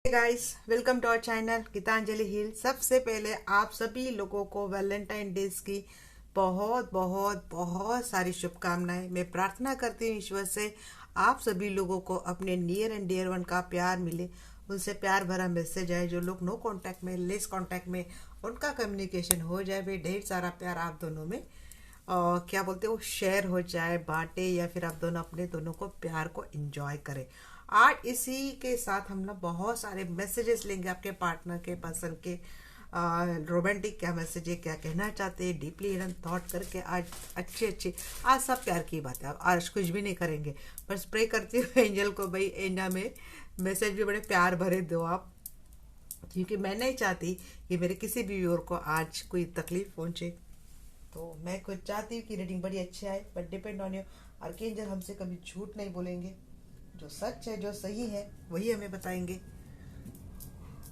Guys, welcome to our channel Geetanjali hill. सबसे पहले आप सभी लोगों को वैलेंटाइन डेज की बहुत बहुत बहुत सारी शुभकामनाएं। मैं प्रार्थना करती हूँ ईश्वर से आप सभी लोगों को अपने नियर एंड डियर वन का प्यार मिले, उनसे प्यार भरा मैसेज आए। जो लोग नो कांटेक्ट में, लेस कांटेक्ट में, उनका कम्युनिकेशन हो जाए। भाई ढेर सारा प्यार आप दोनों में क्या बोलते हैं वो शेयर हो जाए, बांटे, या फिर आप दोनों अपने दोनों को प्यार को एंजॉय करें। आज इसी के साथ हम लोग बहुत सारे मैसेजेस लेंगे आपके पार्टनर के, पर्सन के। रोमांटिक क्या मैसेज है, क्या कहना चाहते हैं, डीपली हिडन थॉट करके आज अच्छे अच्छे। आज सब प्यार की बात है, आज कुछ भी नहीं करेंगे। बस प्रे करती हूँ एंजल को, भाई एंडा में मैसेज भी बड़े प्यार भरे दो आप, क्योंकि मैं नहीं चाहती कि मेरे किसी भी व्यूअर को आज कोई तकलीफ पहुंचे। तो मैं खुद चाहती हूँ कि रीडिंग बड़ी अच्छी आए, but depend on you. Archangel हमसे कभी झूठ नहीं बोलेंगे। जो सच है, जो सही है, वही हमें बताएंगे।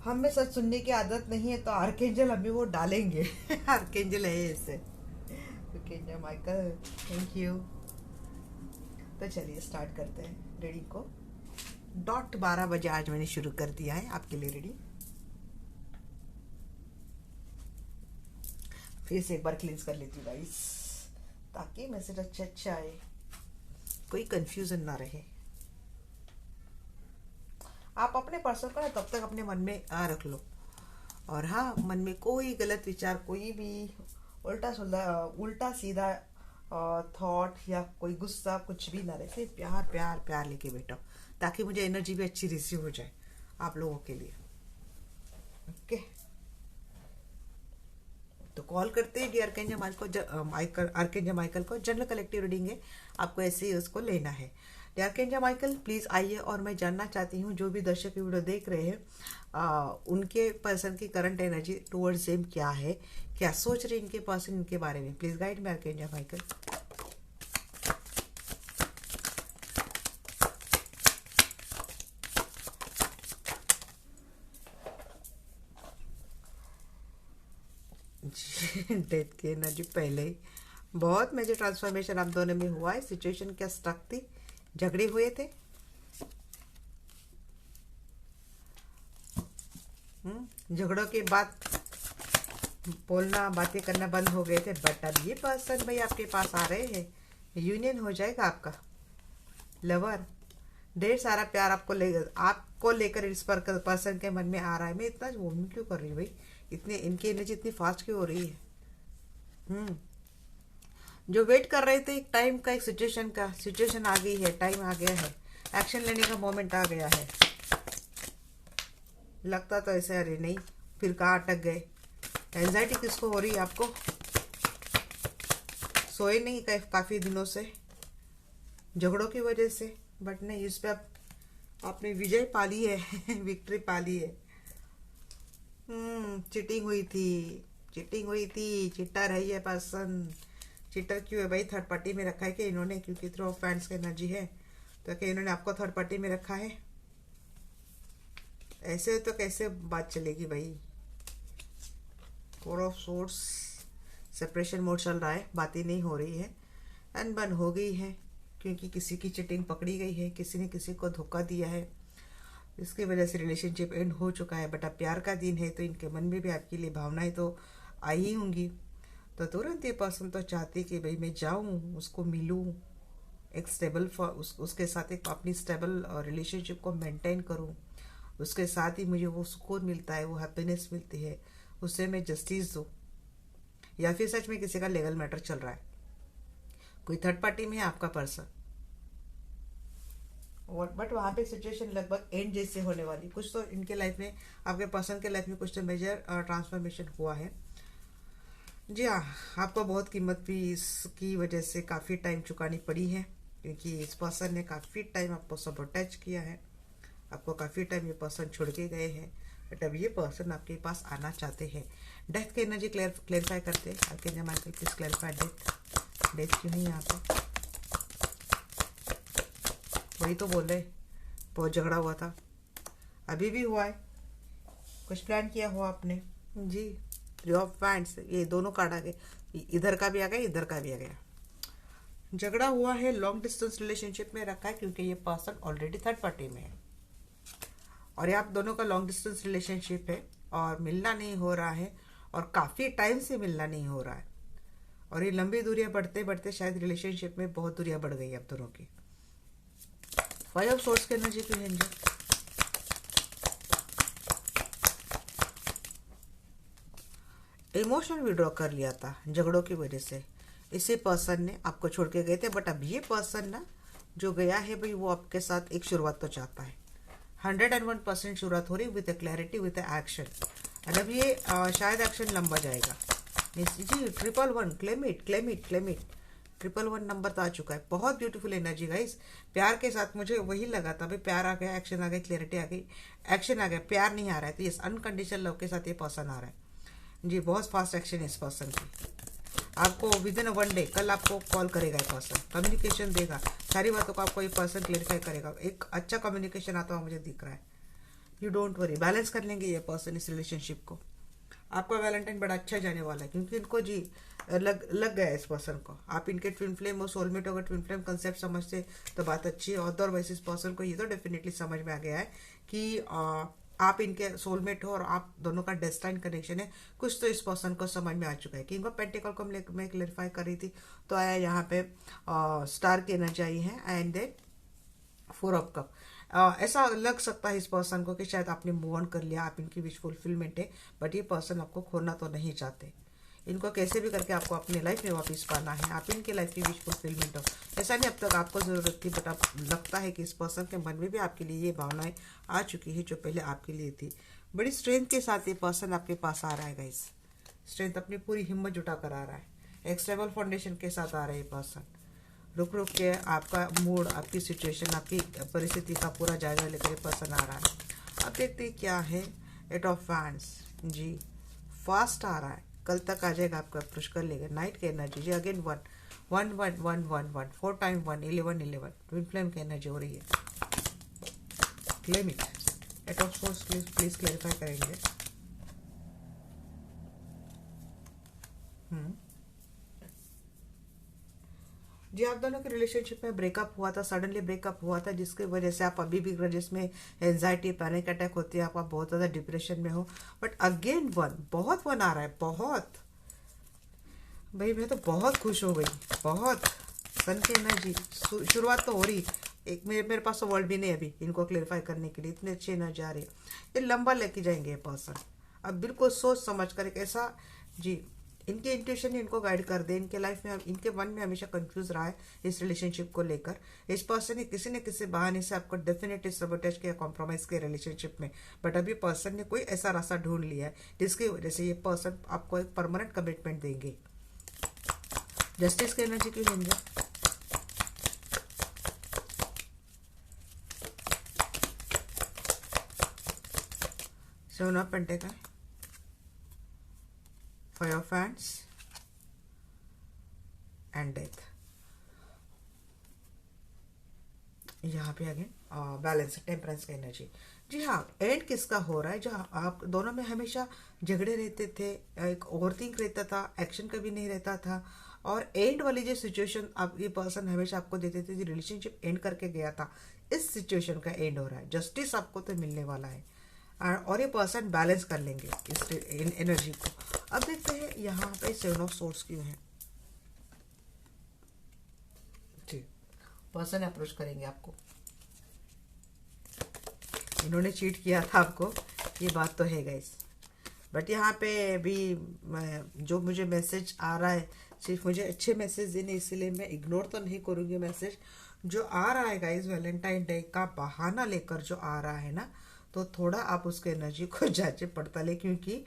हमें सच सुनने की आदत नहीं है, तो आर्कएंजल हमें वो डालेंगे। आर्कएंजल है ऐसे। Archangel Michael, thank you. तो चलिए स्टार्ट करते हैं रीडिंग को। डॉट 12 बजे आज मैंने शुरू कर दिया है आपके लिए रीडिंग। फिर से एक बार क्लींस कर लेती हूँ गाइस, ताकि मैसेज अच्छे अच्छे आए, कोई कंफ्यूजन ना रहे। आप अपने पर्सन को ना तब तक अपने मन में रख लो। और हाँ, मन में कोई गलत विचार, कोई भी उल्टा सीधा थॉट या कोई गुस्सा कुछ भी ना रहे। सिर्फ प्यार प्यार प्यार लेके बैठो, ताकि मुझे एनर्जी भी अच्छी रिसीव हो जाए आप लोगों के लिए। ओके, तो कॉल करते हैं डी आर्कएंजल माइकल को। जनरल कलेक्टिव रीडिंग है, आपको ऐसे ही उसको लेना है। डी आर्कएंजल माइकल प्लीज आइए। और मैं जानना चाहती हूँ जो भी दर्शक वीडियो देख रहे हैं, उनके पर्सन की करंट एनर्जी टुवर्ड्स सेम क्या है, क्या सोच रहे इनके पर्सन इनके बारे में। Please guide me archangel Michael. Death की एनर्जी पहले ही बहुत मेजर ट्रांसफॉर्मेशन आप दोनों में हुआ है। सिचुएशन क्या स्टक थी, झगड़े हुए थे। झगड़ों के बाद बोलना, बातें करना बंद हो गए थे, बट अब ये पर्सन भाई आपके पास आ रहे हैं। यूनियन हो जाएगा आपका। लवर, ढेर सारा प्यार आपको लेकर इस पर्सन के मन में आ रहा है। मैं इतना वोमिट क्यों कर रही हूँ भाई, इतने इनकी एनर्जी इतनी फास्ट क्यों हो रही है। हम्म जो वेट कर रहे थे एक टाइम का, एक सिचुएशन आ गई है, टाइम आ गया है, एक्शन लेने का मोमेंट आ गया है। लगता तो ऐसे अरे नहीं, फिर कहाँ अटक गए। एंजाइटी किसको हो रही है आपको? सोए नहीं काफी दिनों से झगड़ों की वजह से, बट नहीं, इस पे आपने विजय पाली है। विक्ट्री पाली है। चीटिंग हुई थी। चिट्टर है ये पर्सन। चिट्टर क्यों है भाई? थर्ड पार्टी में रखा है कि इन्होंने, क्योंकि थ्रो ऑफ फैंस की एनर्जी है, तो क्या इन्होंने आपको थर्ड पार्टी में रखा है? ऐसे तो कैसे बात चलेगी भाई। Four of source, separation mode चल रहा है, बातें नहीं हो रही है, अनबन हो गई है, क्योंकि किसी की चिटिंग पकड़ी गई है, किसी ने किसी को धोखा दिया है, इसकी वजह से रिलेशनशिप एंड हो चुका है। बट अब प्यार का दिन है, तो इनके मन में भी आपके लिए भावनाएं तो आई ही होंगी। तो तुरंत ये पर्सन तो चाहती कि भाई मैं जाऊं, उसको मिलूं, एक उसके साथ एक अपनी स्टेबल रिलेशनशिप को मेंटेन करूं। उसके साथ ही मुझे वो सुकून मिलता है, वो हैप्पीनेस मिलती है, उससे मैं जस्टिस दूँ। या फिर सच में किसी का लीगल मैटर चल रहा है, कोई थर्ड पार्टी में है आपका पर्सन, और बट वहाँ पे सिचुएशन लगभग एंड जैसे होने वाली। कुछ तो इनके लाइफ में, आपके पर्सन के लाइफ में कुछ तो मेजर ट्रांसफॉर्मेशन हुआ है। जी हाँ, आपको बहुत कीमत भी इसकी वजह से काफ़ी टाइम चुकानी पड़ी है, क्योंकि इस पर्सन ने काफ़ी टाइम आपको सबोटेज किया है, आपको काफ़ी टाइम ये पर्सन छोड़ के गए हैं, बट अब ये पर्सन आपके पास आना चाहते हैं। डेथ की एनर्जी क्लेरिफाई करते हैं। Archangel Michael please clarify death क्यों नहीं यहाँ पे? वही तो बोल रहे, बहुत झगड़ा हुआ था, अभी भी हुआ है, कुछ प्लान किया हुआ आपने जी। थ्री ऑफ पैंट्स, ये दोनों कार्ड आ गए, इधर का भी आ गया, इधर का भी आ गया। झगड़ा हुआ है, लॉन्ग डिस्टेंस रिलेशनशिप में रखा है, क्योंकि ये पर्सन ऑलरेडी थर्ड पार्टी में है। और ये आप दोनों का लॉन्ग डिस्टेंस रिलेशनशिप है और मिलना नहीं हो रहा है और काफ़ी टाइम से मिलना नहीं हो रहा है और ये लंबी दूरियां बढ़ते बढ़ते शायद रिलेशनशिप में बहुत दूरियां बढ़ गई अब दोनों की। 5 ऑफ सोर्स की एनर्जी की है। इमोशनल विड्रॉ कर लिया था झगड़ों की वजह से, इसी पर्सन ने आपको छोड़ के गए थे, बट अब ये पर्सन ना जो गया है भाई वो आपके साथ एक शुरुआत तो चाहता है। 101% शुरुआत हो रही विद क्लैरिटी विद एक्शन। और अब ये शायद एक्शन लंबा जाएगा जी। 111 claim it claim it claim it. 111 number तो आ चुका है। बहुत ब्यूटीफुल एनर्जी गाइस। प्यार के साथ मुझे वही लगा था भाई, प्यार आ गया, एक्शन आ गया, क्लैरिटी आ गई, एक्शन आ गया, प्यार नहीं आ रहा है तो ये अनकंडीशनल लव के साथ ये पर्सन आ रहा है जी। बहुत फास्ट एक्शन है इस पर्सन की। आपको विद इन 1 डे कल आपको कॉल करेगा ये पर्सन, कम्युनिकेशन देगा, सारी बातों को आपको ये पर्सन क्लेरिफाई करेगा। एक अच्छा कम्युनिकेशन आता हुआ मुझे दिख रहा है। यू डोंट वरी, बैलेंस कर लेंगे ये पर्सन इस रिलेशनशिप को। आपका वैलेंटाइन बड़ा अच्छा जाने वाला है क्योंकि इनको जी लग गया है इस पर्सन को। आप इनके ट्विन फ्लेम और सोलमेट अगर ट्विन फ्लेम कंसेप्ट समझते तो बात अच्छी है। अदरवाइज इस पर्सन को ये तो डेफिनेटली समझ में आ गया है कि आप इनके सोलमेट हो और आप दोनों का डेस्टाइन कनेक्शन है। कुछ तो इस पर्सन को समझ में आ चुका है। किंग ऑफ पेंटिकल को मैं क्लेरिफाई कर रही थी तो आया यहाँ पे स्टार की एनर्जी आई है एंड देन 4 ऑफ कप। ऐसा लग सकता है इस पर्सन को कि शायद आपने मूव ऑन कर लिया, आप इनकी विश फुलफिलमेंट है, बट ये पर्सन आपको खोना तो नहीं चाहते। इनको कैसे भी करके आपको अपनी लाइफ में वापस पाना है, आप इनकी लाइफ की विश फुलफिलमेंट हो। ऐसा नहीं अब तक आपको ज़रूरत थी, बट अब लगता है कि इस पर्सन के मन में भी आपके लिए ये भावनाएं आ चुकी है जो पहले आपके लिए थी। बड़ी स्ट्रेंथ के साथ ये पर्सन आपके पास आ रहा है गाइस। स्ट्रेंथ अपनी पूरी हिम्मत जुटा कर आ रहा है। एक स्टेबल फाउंडेशन के साथ आ रहा है ये पर्सन। रुक रुक के आपका मूड, आपकी सिचुएशन, आपकी परिस्थिति का पूरा जायजा लेकर ये पर्सन आ रहा है। अब देखते हैं क्या है। 8 ऑफ फैंस जी, फास्ट आ रहा है, कल तक आ जाएगा आपका, अप्रोच कर लेगा। नाइट की एनर्जी जी, अगेन 1 1 1 1 1 1 4 टाइम 1 11 11 ट्विन फ्लेम की एनर्जी हो रही है। Claim it. 8 of source please clarify करेंगे। जी, आप दोनों के रिलेशनशिप में ब्रेकअप हुआ था, सडनली ब्रेकअप हुआ था, जिसकी वजह से आप अभी भी ग्रजेस में एंजाइटी, पैनिक अटैक होती है, आप बहुत ज़्यादा डिप्रेशन में हो। बट अगेन 1 बहुत 1 आ रहा है, बहुत भाई मैं तो बहुत खुश हो गई, बहुत। सन की एनर्जी शुरुआत तो हो रही। एक मेरे पास तो वर्ड भी नहीं अभी इनको क्लेरिफाई करने के लिए, इतनी अच्छी एनर्जी आ रही है। ये लंबा लेके जाएंगे ये पर्सन। अब बिल्कुल सोच समझ कर एक ऐसा जी, इनके इंट्यूशन इनको गाइड कर दे। इनके लाइफ में, इनके मन में हमेशा कंफ्यूज रहा है इस रिलेशनशिप को लेकर। इस पर्सन ने किसी न किसी बहाने से आपको डेफिनेटली सबोटेज किया, कॉम्प्रोमाइज किया रिलेशनशिप में। बट अभी पर्सन ने कोई ऐसा रास्ता ढूंढ लिया है जिसकी वजह से ये पर्सन आपको एक परमानेंट कमिटमेंट देंगे। जस्टिस की एनर्जी क्यों लेंगे? Seven of pentacle, 5 of hands and death. यहाँ पे अगेन बैलेंस, टेम्परेंस की एनर्जी। जी हाँ, एंड किसका हो रहा है? जहाँ आप दोनों में हमेशा झगड़े रहते थे, एक ओवरथिंक रहता था, एक्शन कभी नहीं रहता था, और एंड वाली जो सिचुएशन आप ये पर्सन हमेशा आपको देते थे, जो रिलेशनशिप एंड करके गया था, इस सिचुएशन का एंड हो रहा है। जस्टिस आपको तो मिलने वाला है और ये पर्सन बैलेंस कर लेंगे इस एनर्जी को। अब देखते हैं यहाँ पे 7 ऑफ सोर्स क्यों है जी। पर्सन अप्रोच करेंगे आपको, इन्होंने चीट किया था आपको, ये बात तो है गाइस। बट यहाँ पे भी जो मुझे मैसेज आ रहा है, सिर्फ मुझे अच्छे मैसेज देने, इसलिए मैं इग्नोर तो नहीं करूँगी मैसेज जो आ रहा है गाइस। वैलेंटाइन डे का बहाना लेकर जो आ रहा है ना, तो थोड़ा आप उसके एनर्जी को जांचे पड़ताले, क्योंकि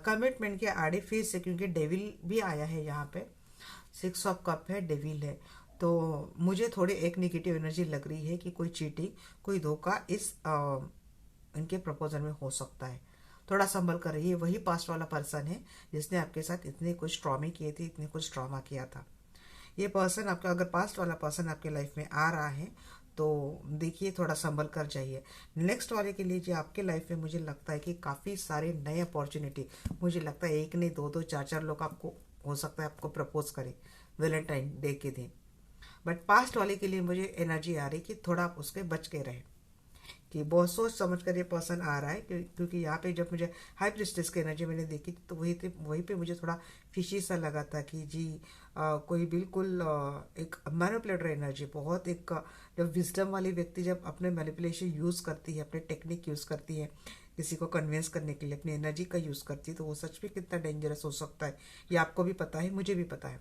कमिटमेंट के आड़े फिर से, क्योंकि डेविल भी आया है यहाँ पे। 6 ऑफ कप है, डेविल है, तो मुझे थोड़ी एक नेगेटिव एनर्जी लग रही है कि कोई चीटिंग, कोई धोखा इस इनके प्रपोजल में हो सकता है। थोड़ा संभल कर रहिए। वही पास्ट वाला पर्सन है जिसने आपके साथ इतने कुछ ट्रॉमे किए थे, इतने कुछ ट्रॉमा किया था। ये पर्सन आपका, अगर पास्ट वाला पर्सन आपके लाइफ में आ रहा है तो देखिए थोड़ा संभल कर जाइए। नेक्स्ट वाले के लिए जो आपके लाइफ में मुझे लगता है कि काफ़ी सारे नए अपॉर्चुनिटी, मुझे लगता है एक नहीं दो दो चार चार लोग आपको हो सकता है आपको प्रपोज करें वैलेंटाइन डे के दिन। बट पास्ट वाले के लिए मुझे एनर्जी आ रही कि थोड़ा आप उसके बच के रहें। कि बहुत सोच समझ कर ये पर्सन आ रहा है, क्योंकि यहाँ पे जब मुझे हाई प्रिस्टेस की एनर्जी मैंने देखी तो वहीं पे मुझे थोड़ा फिशी सा लगा था कि जी कोई बिल्कुल एक मैनिपुलेटर एनर्जी, बहुत एक जब विजडम वाली व्यक्ति जब अपने मैनिपुलेशन यूज़ करती है, अपने टेक्निक यूज़ करती है किसी को कन्विंस करने के लिए, अपनी एनर्जी का यूज़ करती है, तो वो सच में कितना डेंजरस हो सकता है ये आपको भी पता है, मुझे भी पता है।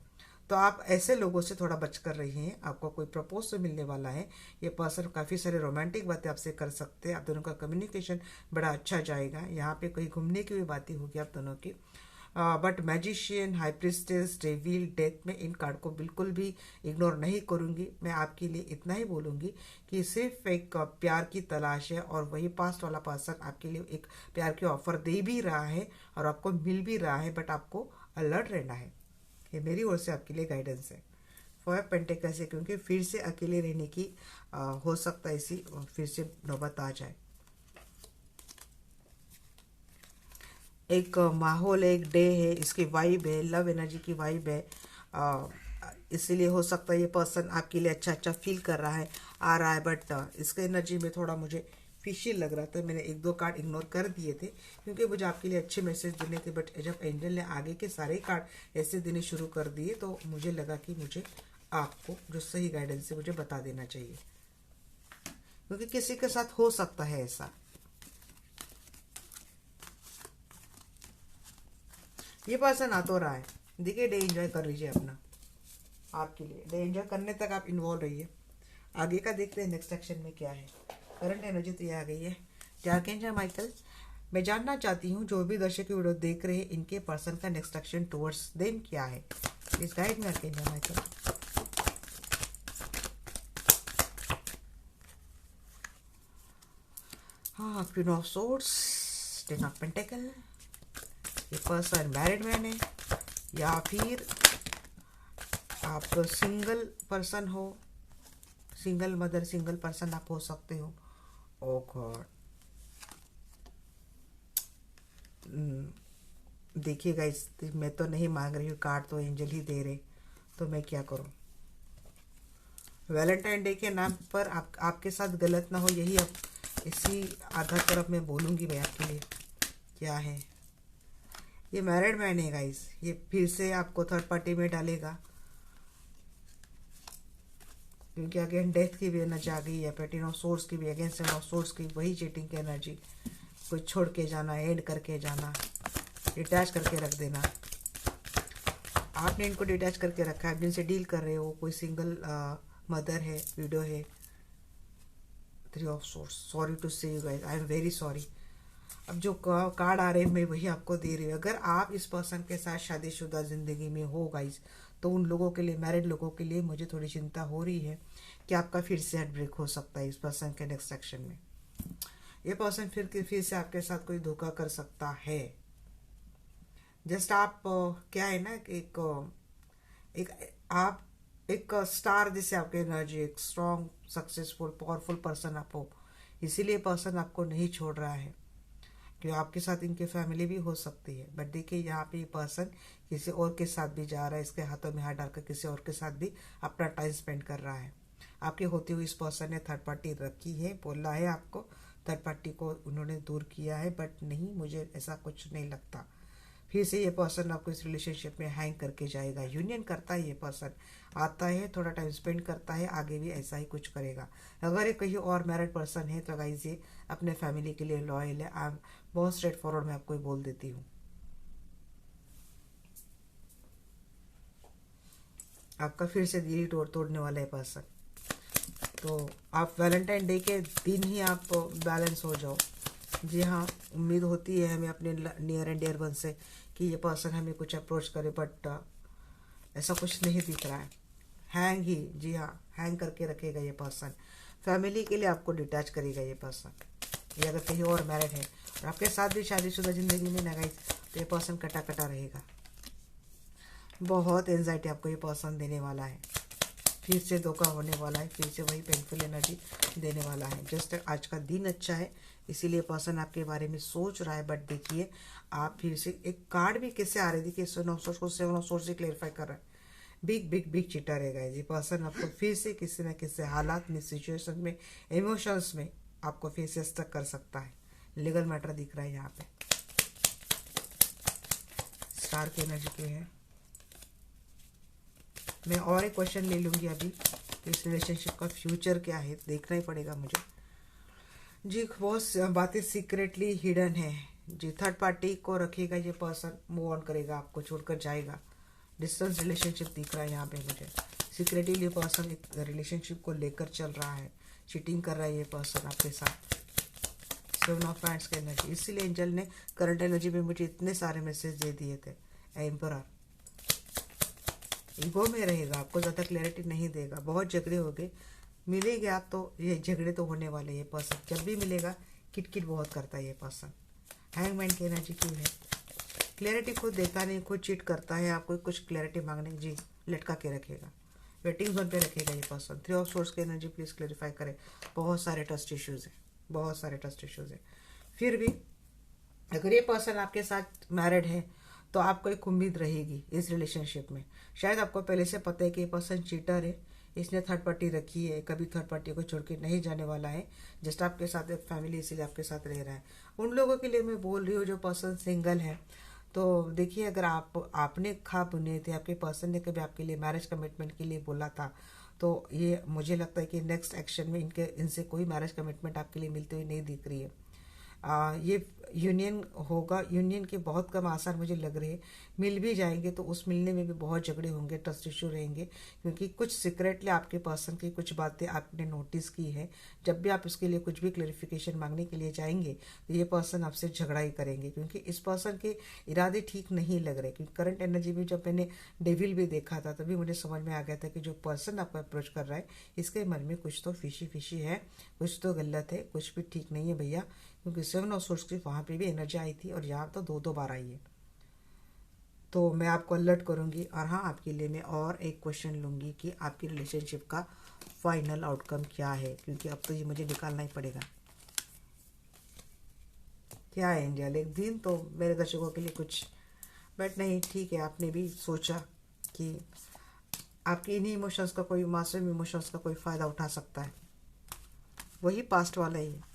तो आप ऐसे लोगों से थोड़ा बच कर रहिए। आपको कोई प्रपोज तो मिलने वाला है, ये पर्सन काफ़ी सारे रोमांटिक बातें आपसे कर सकते हैं, आप दोनों का कम्युनिकेशन बड़ा अच्छा जाएगा। यहाँ पे कहीं घूमने की भी बातें होगी आप दोनों की। But magician, high priestess, devil, death में इन कार्ड को बिल्कुल भी इग्नोर नहीं करूँगी। मैं आपके लिए इतना ही बोलूँगी कि सिर्फ एक प्यार की तलाश है, और वही पास्ट वाला पर्सन आपके लिए एक प्यार की ऑफर दे भी रहा है और आपको मिल भी रहा है, बट आपको अलर्ट रहना है। ये मेरी ओर से आपके लिए गाइडेंस है। 5 पेंटिकल्स है, क्योंकि फिर से अकेले रहने की हो सकता है इसी फिर से नौबत आ जाए। एक माहौल है, एक डे है, इसकी वाइब है, लव एनर्जी की वाइब है। इसीलिए हो सकता है ये पर्सन आपके लिए अच्छा अच्छा फील कर रहा है, आ रहा है, बट इसके एनर्जी में थोड़ा मुझे फिशी लग रहा था। मैंने 1-2 कार्ड इग्नोर कर दिए थे क्योंकि मुझे आपके लिए अच्छे मैसेज देने थे, बट जब एंजल ने आगे के सारे कार्ड ऐसे देने शुरू कर दिए तो मुझे लगा कि मुझे आपको जो सही गाइडेंस है मुझे बता देना चाहिए, क्योंकि किसी के साथ हो सकता है ऐसा। ये पर्सन आ तो रहा है, देखिए डे एंजॉय कर लीजिए अपना, आपके लिए डे एंजॉय करने तक आप इन्वॉल्व रहिए। आगे का देखते हैं नेक्स्ट सेक्शन में क्या है। करंट एनर्जी तो ये आ गई है। आर्कएंजल माइकल, मैं जानना चाहती हूँ जो भी दर्शक वीडियो देख रहे हैं इनके पर्सन का नेक्स्ट एक्शन टुवर्ड्स देम क्या है। प्लीज गाइड में आर्कएंजल माइकल। हाँ, queen of swords, 10 of pentacle. ये पर्सन मैरिड मैन है या फिर आप सिंगल पर्सन हो, सिंगल मदर, सिंगल पर्सन आप हो सकते हो। ओ गॉड, देखिएगा इस मैं तो नहीं मांग रही हूँ कार्ड, तो एंजल ही दे रहे, तो मैं क्या करूँ। वैलेंटाइन डे के नाम पर आपके साथ गलत ना हो, यही अब इसी आधार पर अब मैं बोलूँगी मैं आपके लिए क्या है। ये मैरिड मैन है गाइस, ये फिर से आपको थर्ड पार्टी में डालेगा, क्योंकि अगेन डेथ की भी एनर्जी आ गई है, 13 ऑफ सोर्स की भी, अगेन 7 ऑफ सोर्स की, वही चीटिंग की एनर्जी। कोई छोड़ के जाना, एंड करके जाना, डिटैच करके रख देना। आपने इनको डिटैच करके रखा है, जिनसे डील कर रहे हो, कोई सिंगल मदर है, विडो है। 3 ऑफ सोर्स, सॉरी टू से you guys, I am very sorry. अब जो कार्ड आ रहे हैं मैं वही आपको दे रही हूँ। अगर आप इस पर्सन के साथ शादीशुदा ज़िंदगी में हो गाइस, तो उन लोगों के लिए, मैरिड लोगों के लिए मुझे थोड़ी चिंता हो रही है कि आपका फिर से हार्ट ब्रेक हो सकता है इस पर्सन के नेक्स्ट सेक्शन में। ये पर्सन फिर से आपके साथ कोई धोखा कर सकता है। जस्ट आप क्या है ना, एक आप एक स्टार जैसे आपके एनर्जी, एक स्ट्रॉन्ग, सक्सेसफुल, पावरफुल पर्सन आप हो, इसीलिए पर्सन आपको नहीं छोड़ रहा है। कि आपके साथ इनके फैमिली भी हो सकती है, बट देखिए यहाँ पे ये पर्सन किसी और के साथ भी जा रहा है, इसके हाथों में हाथ डालकर किसी और के साथ भी अपना टाइम स्पेंड कर रहा है। आपके होते हुए इस पर्सन ने थर्ड पार्टी रखी है, बोला है आपको थर्ड पार्टी को उन्होंने दूर किया है, बट नहीं, मुझे ऐसा कुछ नहीं लगता। फिर से ये पर्सन आपको इस रिलेशनशिप में हैंग करके जाएगा। यूनियन करता है ये पर्सन, आता है, थोड़ा टाइम स्पेंड करता है, आगे भी ऐसा ही कुछ करेगा। अगर ये कहीं और मैरिड पर्सन है तो गाइस ये अपने फैमिली के लिए लॉयल है। आप बहुत स्ट्रेट फॉरवर्ड मैं आपको बोल देती हूँ। आपका फिर से दिल तोड़ने वाला है पर्सन, तो आप वैलेंटाइन डे के दिन ही आप बैलेंस हो जाओ। जी हाँ, उम्मीद होती है हमें अपने नियर एंड डियर वन से कि ये पर्सन हमें कुछ अप्रोच करे, बट ऐसा कुछ नहीं दिख रहा है। हैंग ही, जी हाँ, हैंग करके रखेगा ये पर्सन। फैमिली के लिए आपको डिटैच करेगा ये पर्सन। ये अगर कहीं और मैरिड है और आपके साथ भी शादीशुदा ज़िंदगी में ना गई तो ये पर्सन कटा कटा रहेगा। बहुत एंजाइटी आपको ये पर्सन देने वाला है, फिर से धोखा होने वाला है, फिर से वही पेनफुल एनर्जी देने वाला है। जस्ट आज का दिन अच्छा है इसीलिए पर्सन आपके बारे में सोच रहा है, बट देखिए आप फिर से एक कार्ड भी कैसे आ रही थी कि 7 ऑफ सोर्स से क्लेरिफाई कर रहा है। बिग बिग बिग चीटर है गाइस, ये पर्सन आपको फिर से किसी न किसी हालात में, सिचुएशन में, इमोशंस में आपको फेसेस तक कर सकता है। लीगल मैटर दिख रहा है यहाँ पे। स्टार की एनर्जी क्या है? मैं और एक क्वेश्चन ले लूँगी अभी। इस रिलेशनशिप का फ्यूचर क्या है देखना ही पड़ेगा मुझे जी। बहुत बातें सीक्रेटली हिडन है जी। थर्ड पार्टी को रखेगा ये पर्सन, मूव ऑन करेगा, आपको छोड़कर जाएगा। डिस्टेंस रिलेशनशिप दिख रहा है यहाँ पे मुझे। सीक्रेटली ये पर्सन एक रिलेशनशिप को लेकर चल रहा है, चीटिंग कर रहा है ये पर्सन आपके साथ। सेवन ऑफ हैंड्स की एनर्जी, इसीलिए एंजल ने करंट एनर्जी में मुझे इतने सारे मैसेज दे दिए थे। एम्परर ईगो में रहेगा, आपको ज़्यादा क्लैरिटी नहीं देगा। बहुत झगड़े हो गए, मिलेंगे आप तो ये झगड़े तो होने वाले। ये पर्सन जब भी मिलेगा किटकिट बहुत करता है ये पर्सन। हैंगमैन की एनर्जी क्यों है? क्लैरिटी खुद देता नहीं, खुद चीट करता है। आपको कुछ क्लैरिटी मांगने जी लटका के रखेगा, वेटिंग जोन पे रखेगा ये पर्सन। थ्री ऑफ सोर्स की एनर्जी प्लीज क्लैरिफाई करें। बहुत सारे ट्रस्ट इश्यूज हैं, बहुत सारे ट्रस्ट इश्यूज हैं। फिर भी अगर ये पर्सन आपके साथ मैरिड है तो आपको एक उम्मीद रहेगी इस रिलेशनशिप में। शायद आपको पहले से पता है कि ये पर्सन चीटर है, इसने थर्ड पार्टी रखी है, कभी थर्ड पार्टी को छोड़ के नहीं जाने वाला है। जस्ट आपके साथ एक फैमिली इसीलिए आपके साथ रह रहा है। उन लोगों के लिए मैं बोल रही हूँ जो पर्सन सिंगल है। तो देखिए, अगर आपने खा बुने थे, आपके पर्सन ने कभी आपके लिए मैरिज कमिटमेंट के लिए बोला था, तो ये मुझे लगता है कि नेक्स्ट एक्शन में इनसे कोई मैरिज कमिटमेंट आपके लिए मिलते हुए नहीं दिख रही है। ये यूनियन होगा, यूनियन के बहुत कम आसार मुझे लग रहे हैं। मिल भी जाएंगे तो उस मिलने में भी बहुत झगड़े होंगे, ट्रस्ट इशू रहेंगे, क्योंकि कुछ सीक्रेटली आपके पर्सन की कुछ बातें आपने नोटिस की है। जब भी आप उसके लिए कुछ भी क्लैरिफिकेशन मांगने के लिए जाएंगे तो ये पर्सन आपसे झगड़ा ही करेंगे, क्योंकि इस पर्सन के इरादे ठीक नहीं लग रहे। क्योंकि करंट एनर्जी में जब मैंने डेविल भी देखा था तभी मुझे समझ में आ गया था कि जो पर्सन आपको अप्रोच कर रहा है इसके मन में कुछ तो फिशी फिशी है, कुछ तो गलत है, कुछ भी ठीक नहीं है भैया। क्योंकि सेवन ऑफ सोर्स की वहाँ पे भी एनर्जी आई थी और यहाँ तो दो बार आई है। तो मैं आपको अलर्ट करूँगी। और हाँ, आपके लिए मैं और एक क्वेश्चन लूँगी कि आपकी रिलेशनशिप का फाइनल आउटकम क्या है, क्योंकि अब तो ये मुझे निकालना ही पड़ेगा। क्या है एंजल? एक दिन तो मेरे दर्शकों के लिए कुछ, बट नहीं, ठीक है। आपने भी सोचा कि आपके इन्हीं इमोशंस का कोई, मास्टर इमोशंस का कोई फ़ायदा उठा सकता है। वही पास्ट वाला ही है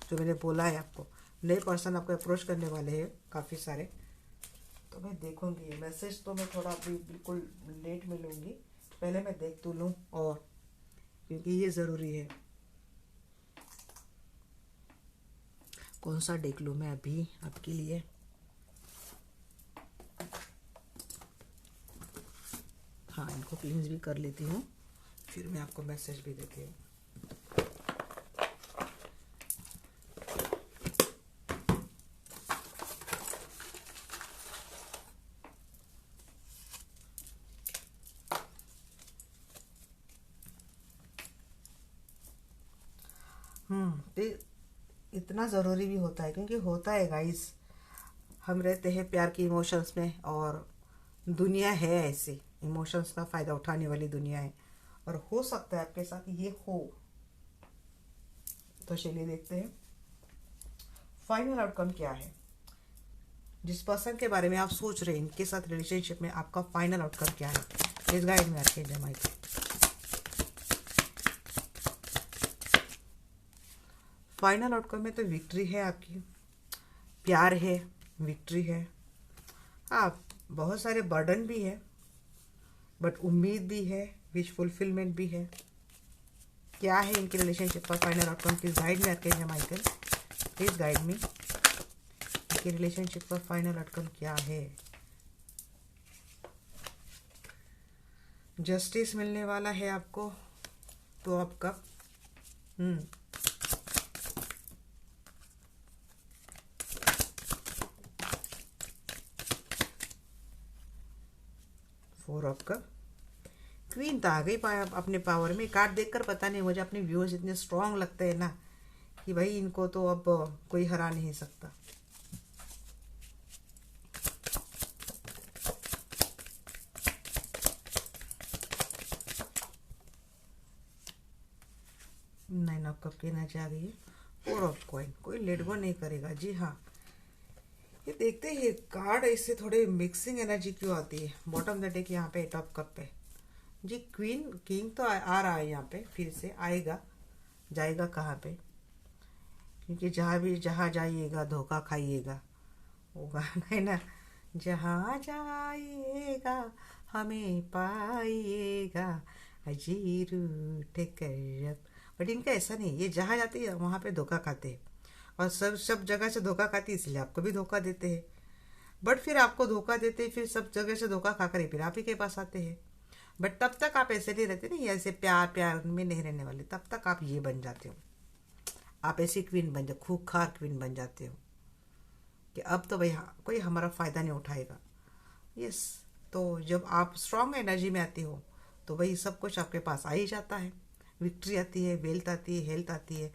जो मैंने बोला है आपको। नए पर्सन आपको अप्रोच करने वाले हैं काफ़ी सारे। तो मैं देखूंगी मैसेज, तो मैं थोड़ा अभी बिल्कुल लेट में लूँगी। पहले मैं देख तो लूँ, और क्योंकि ये ज़रूरी है। कौन सा देख लूँ मैं अभी आपके लिए? हाँ, इनको क्लींस भी कर लेती हूँ, फिर मैं आपको मैसेज भी देती हूँ। तो इतना ज़रूरी भी होता है, क्योंकि होता है गाइस, हम रहते हैं प्यार के इमोशंस में, और दुनिया है ऐसी, इमोशंस का फ़ायदा उठाने वाली दुनिया है। और हो सकता है आपके साथ ये हो। तो चलिए देखते हैं फाइनल आउटकम क्या है। जिस पर्सन के बारे में आप सोच रहे हैं, इनके साथ रिलेशनशिप में आपका फाइनल आउटकम क्या है, इस गाइड में आके जमाई। फाइनल आउटकम में तो विक्ट्री है आपकी, प्यार है, विक्ट्री है। हाँ, बहुत सारे बर्डन भी है, बट उम्मीद भी है, विश फुलफिलमेंट भी है। क्या है इनके रिलेशनशिप का फाइनल आउटकम? प्लीज गाइड में आके माइकल, प्लीज गाइड में। इनके रिलेशनशिप का फाइनल आउटकम क्या है? जस्टिस मिलने वाला है आपको, तो आपका 4 ऑफ कप। क्वीन तो आ गई अपने पावर में। कार्ड देखकर पता नहीं, मुझे अपने व्यूअर्स इतने स्ट्रांग लगते हैं ना कि भाई इनको तो अब कोई हरा नहीं सकता। नाइन ऑफ कप कहना चाह रही है। 4 ऑफ कॉइन, कोई लेट गो नहीं करेगा जी। हाँ, ये देखते हैं कार्ड ऐसे थोड़े मिक्सिंग एनर्जी क्यों आती है। बॉटम द डेक यहाँ पे 8 ऑफ कप पे जी। क्वीन किंग तो आ रहा है यहाँ पे, फिर से आएगा, जाएगा कहाँ पे? क्योंकि जहाँ जाइएगा धोखा खाइएगा, वो गाना है ना, जहाँ जाइएगा हमें पाइएगा, अजी रूठ कर अब। बट इनका ऐसा नहीं, ये जहाँ जाते हैं वहाँ पे धोखा खाते हैं, और सब सब जगह से धोखा खाती है, इसलिए आपको भी धोखा देते हैं। बट फिर आपको धोखा देते हैं, फिर सब जगह से धोखा खाकर ही फिर आप ही के पास आते हैं। बट तब तक आप ऐसे नहीं रहते ना, ये ऐसे प्यार प्यार में नहीं रहने वाले, तब तक आप ये बन जाते हो, आप ऐसी क्वीन बन जाते, खूंखार क्वीन बन जाते हो कि अब तो भाई कोई हमारा फ़ायदा नहीं उठाएगा। यस। तो जब आप स्ट्रांग एनर्जी में आते हो तो वही सब कुछ आपके पास आ ही जाता है। विक्ट्री आती है, वेल्थ आती है, हेल्थ आती है।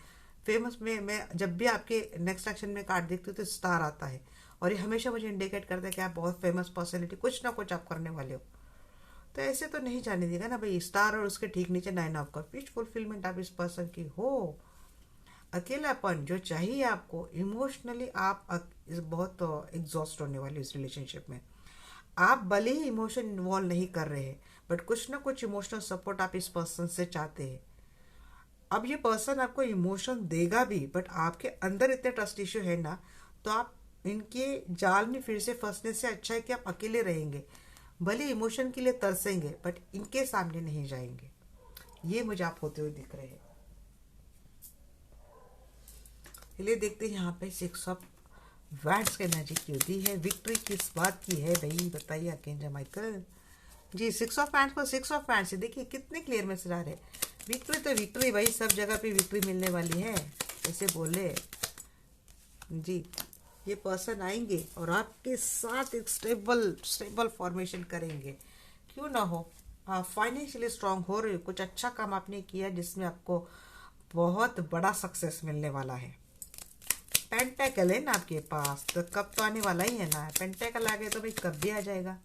फेमस में मैं जब भी आपके नेक्स्ट एक्शन में कार्ड देखती हूँ तो स्टार आता है, और ये हमेशा मुझे इंडिकेट करता है कि आप बहुत फेमस पर्सनैलिटी, कुछ ना कुछ आप करने वाले हो। तो ऐसे तो नहीं जाने देगा ना भाई, स्टार और उसके ठीक नीचे 9 ऑफ कप, विश फुलफिलमेंट आप इस पर्सन की हो। अकेलापन जो चाहिए आपको इमोशनली, आप बहुत एग्जॉस्ट होने वाले इस रिलेशनशिप में। आप भले ही इमोशन इन्वॉल्व नहीं कर रहे हैं, बट कुछ ना कुछ इमोशनल सपोर्ट आप इस पर्सन से चाहते हैं। अब ये पर्सन आपको इमोशन देगा भी, बट आपके अंदर इतने ट्रस्ट इश्यू है ना, तो आप इनके जाल में फिर से फंसने से अच्छा है कि आप अकेले रहेंगे। भले इमोशन के लिए तरसेंगे, बट इनके सामने नहीं जाएंगे। ये मुझे आप होते हुए दिख रहे हैं। चलिए देखते हैं यहाँ पे 6 ऑफ वैंड्स की एनर्जी क्यों दी है, विक्ट्री किस बात की है भाई, बताइए archangel Michael ji. 6 of wands को 6 ऑफ वैंड्स से देखिए कितने क्लियर मैसेज आ रहे हैं। विक्ट्री तो विक्ट्री भाई, सब जगह पे विक्ट्री मिलने वाली है, ऐसे बोले जी। ये पर्सन आएंगे और आपके साथ एक स्टेबल फॉर्मेशन करेंगे, क्यों ना हो। आप फाइनेंशियली स्ट्रांग हो रहे हो, कुछ अच्छा काम आपने किया जिसमें आपको बहुत बड़ा सक्सेस मिलने वाला है। पेंटेकल है ना आपके पास, तो कब तो आने वाला ही है ना, पेंटेकल आ गए तो भाई कब भी आ जाएगा।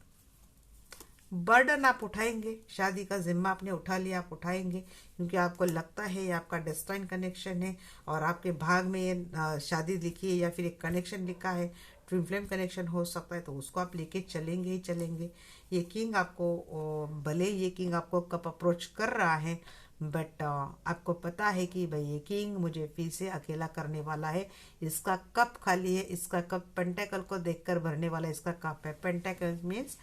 बर्डन आप उठाएंगे, शादी का जिम्मा आपने उठा लिया, आप उठाएंगे, क्योंकि आपको लगता है ये आपका डेस्टाइन कनेक्शन है, और आपके भाग में ये शादी लिखी है या फिर एक कनेक्शन लिखा है, ट्विन फ्लेम कनेक्शन हो सकता है, तो उसको आप लेके चलेंगे ही चलेंगे। ये किंग आपको, भले ये किंग आपको कब अप्रोच कर रहा है, बट आपको पता है कि भाई ये किंग मुझे फिर से अकेला करने वाला है। इसका कप खाली है, इसका कप पेंटेकल को देखकर भरने वाला है, इसका कप है। पेंटेकल मीन्स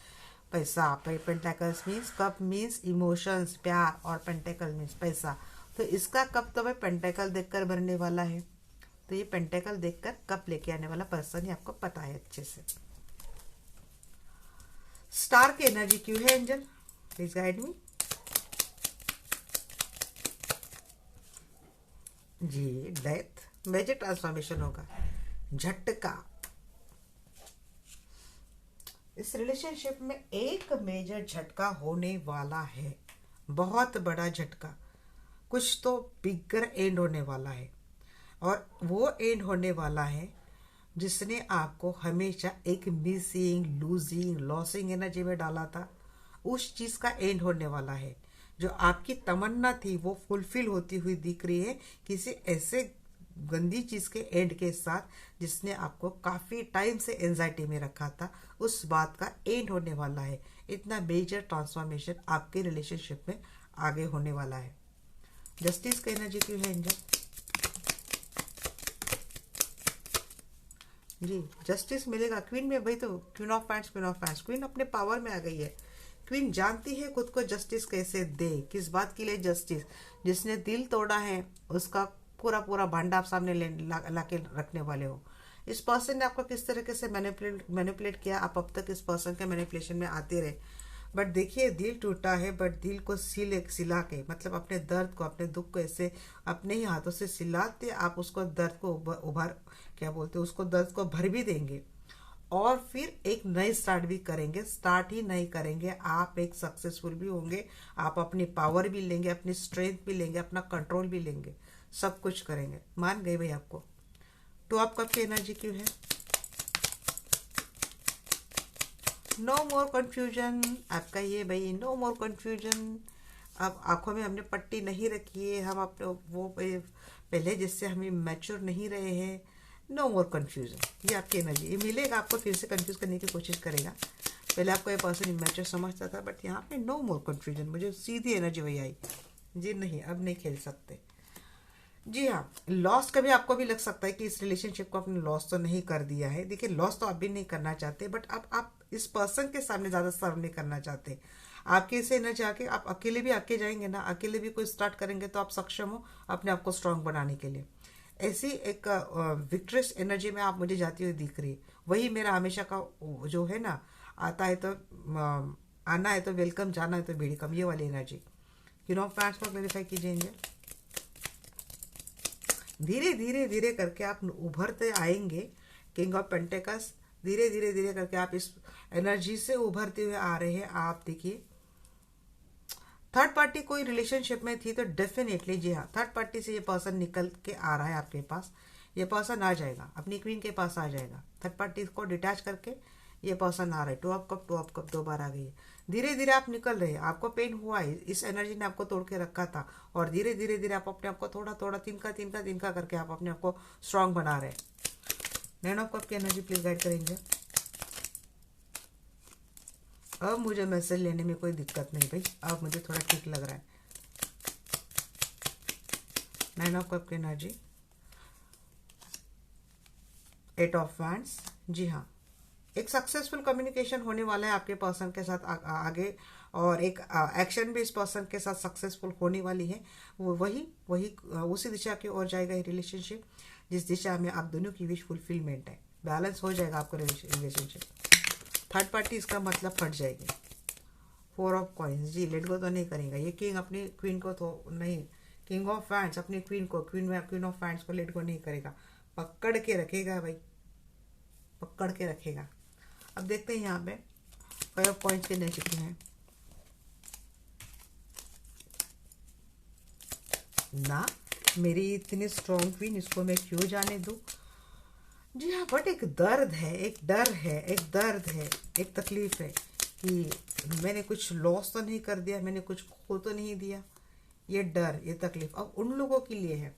पैसा, pentacles means cup means emotions, प्यार, और पेंटेकल मीन्स पैसा। तो इसका कप तो भाई पेंटेकल देखकर भरने वाला है। तो ये पेंटेकल देखकर कप लेके आने वाला पर्सन, ये आपको पता है अच्छे से। स्टार की एनर्जी क्यों है angel, please guide me ji. Death, major transformation होगा, झटका। इस रिलेशनशिप में एक मेजर झटका होने वाला है, बहुत बड़ा झटका। कुछ तो बिगर एंड होने वाला है, और वो एंड होने वाला है जिसने आपको हमेशा एक मिसिंग, लूजिंग, लॉसिंग एनर्जी में डाला था। उस चीज़ का एंड होने वाला है। जो आपकी तमन्ना थी वो फुलफिल होती हुई दिख रही है, किसी ऐसे गंदी चीज़ के एंड के साथ जिसने आपको काफ़ी टाइम से एंजाइटी में रखा था। उस बात का एंड होने वाला है। इतना मेजर ट्रांसफॉर्मेशन आपके रिलेशनशिप में आगे होने वाला है। जस्टिस का एनर्जी क्यों है एंजल जी। जस्टिस मिलेगा क्वीन में, भाई तो queen of pants, queen of pants, queen अपने पावर में आ गई है। क्वीन जानती है खुद को जस्टिस कैसे दे, किस बात के लिए जस्टिस। जिसने दिल तोड़ा है उसका पूरा पूरा भांडा आप सामने ला के रखने वाले हो। इस पर्सन ने आपको किस तरीके से मैनिपुलेट किया, आप अब तक इस पर्सन के मैनिपुलेशन में आते रहे। बट देखिए दिल टूटा है, बट दिल को सिला के, मतलब अपने दर्द को, अपने दुख को ऐसे अपने ही हाथों से सिलाते आप उसको दर्द को उभार, क्या बोलते हैं उसको, दर्द को भर भी देंगे, और फिर एक नई स्टार्ट भी करेंगे। स्टार्ट ही नहीं करेंगे, आप एक सक्सेसफुल भी होंगे, आप अपनी पावर भी लेंगे, अपनी स्ट्रेंथ भी लेंगे, अपना कंट्रोल भी लेंगे, सब कुछ करेंगे। मान गए भाई आपको। तो आप कब की एनर्जी क्यों है, नो मोर कंफ्यूजन आपका ये भाई, नो मोर कंफ्यूजन। अब आंखों में हमने पट्टी नहीं रखी है, हम अपने वो पहले जिससे हमें मैच्योर नहीं रहे हैं। नो मोर कंफ्यूजन, ये आपकी एनर्जी, ये मिलेगा आपको, फिर से कंफ्यूज करने की कोशिश करेगा। पहले आपको ये पर्सन इमेच्योर समझता था, बट यहाँ पे नो मोर कंफ्यूजन, मुझे सीधी एनर्जी वही आई जी, नहीं अब नहीं खेल सकते। जी हाँ, लॉस कभी आपको भी लग सकता है कि इस रिलेशनशिप को आपने लॉस तो नहीं कर दिया है। देखिए, लॉस तो आप भी नहीं करना चाहते, बट अब आप इस पर्सन के सामने ज़्यादा सर्व नहीं करना चाहते। आपके से न जाके आप अकेले भी आके जाएंगे ना, अकेले भी कोई स्टार्ट करेंगे तो आप सक्षम हो अपने आप को स्ट्रांग बनाने के लिए। ऐसी एक विक्ट्रियस एनर्जी में आप मुझे जाती हुई दिख रही है। वही मेरा हमेशा का जो है ना, आता है तो आना है तो वेलकम, जाना है तो वेलकम, ये वाली एनर्जी। फैंस को वेरीफाई कीजिए। धीरे धीरे धीरे करके आप उभरते आएंगे। किंग ऑफ पेंटेकस, धीरे धीरे धीरे करके आप इस एनर्जी से उभरते हुए आ रहे हैं। आप देखिए, थर्ड पार्टी कोई रिलेशनशिप में थी तो डेफिनेटली, जी हाँ, थर्ड पार्टी से ये पर्सन निकल के आ रहा है आपके पास। ये पर्सन आ जाएगा, अपनी क्वीन के पास आ जाएगा। थर्ड पार्टी को डिटैच करके ये पर्सन आ रहा है। टू ऑफ कप 2 बार आ गई है। धीरे धीरे आप निकल रहे हैं। आपको पेन हुआ है, इस एनर्जी ने आपको तोड़ के रखा था, और धीरे धीरे धीरे आप अपने आप को थोड़ा थोड़ा तिनका करके आप अपने आप को स्ट्रांग बना रहे हैं। 9 ऑफ कप की एनर्जी प्लीज गाइड करेंगे। अब मुझे मैसेज लेने में कोई दिक्कत नहीं भाई, अब मुझे थोड़ा ठीक लग रहा है। 9 ऑफ कप की एनर्जी, 8 ऑफ वैंड्स। जी हाँ, एक सक्सेसफुल कम्युनिकेशन होने वाला है आपके पर्सन के साथ आगे, और एक एक्शन भी इस पर्सन के साथ सक्सेसफुल होने वाली है। वो वही वही उसी दिशा की ओर जाएगा ये रिलेशनशिप, जिस दिशा में आप दोनों की विश फुलफिलमेंट है। बैलेंस हो जाएगा आपका रिलेशनशिप। थर्ड पार्टी इसका मतलब फट जाएगी। 4 of coins, ji let go तो नहीं करेगा ये किंग अपनी क्वीन को, तो नहीं, किंग ऑफ फैंस अपनी क्वीन को, क्वीन ऑफ फैंस को लेट गो नहीं करेगा, पकड़ के रखेगा भाई, पकड़ के रखेगा। अब देखते हैं यहाँ पे 5 ऑफ कॉइन्स के नेगेटिव हैं ना, मेरी इतनी स्ट्रॉन्ग क्वीन, इसको मैं क्यों जाने दूँ। जी हाँ, बट एक दर्द है, एक डर है, एक दर्द है, एक तकलीफ है कि मैंने कुछ लॉस तो नहीं कर दिया, मैंने कुछ खो तो नहीं दिया। ये डर, ये तकलीफ अब उन लोगों के लिए है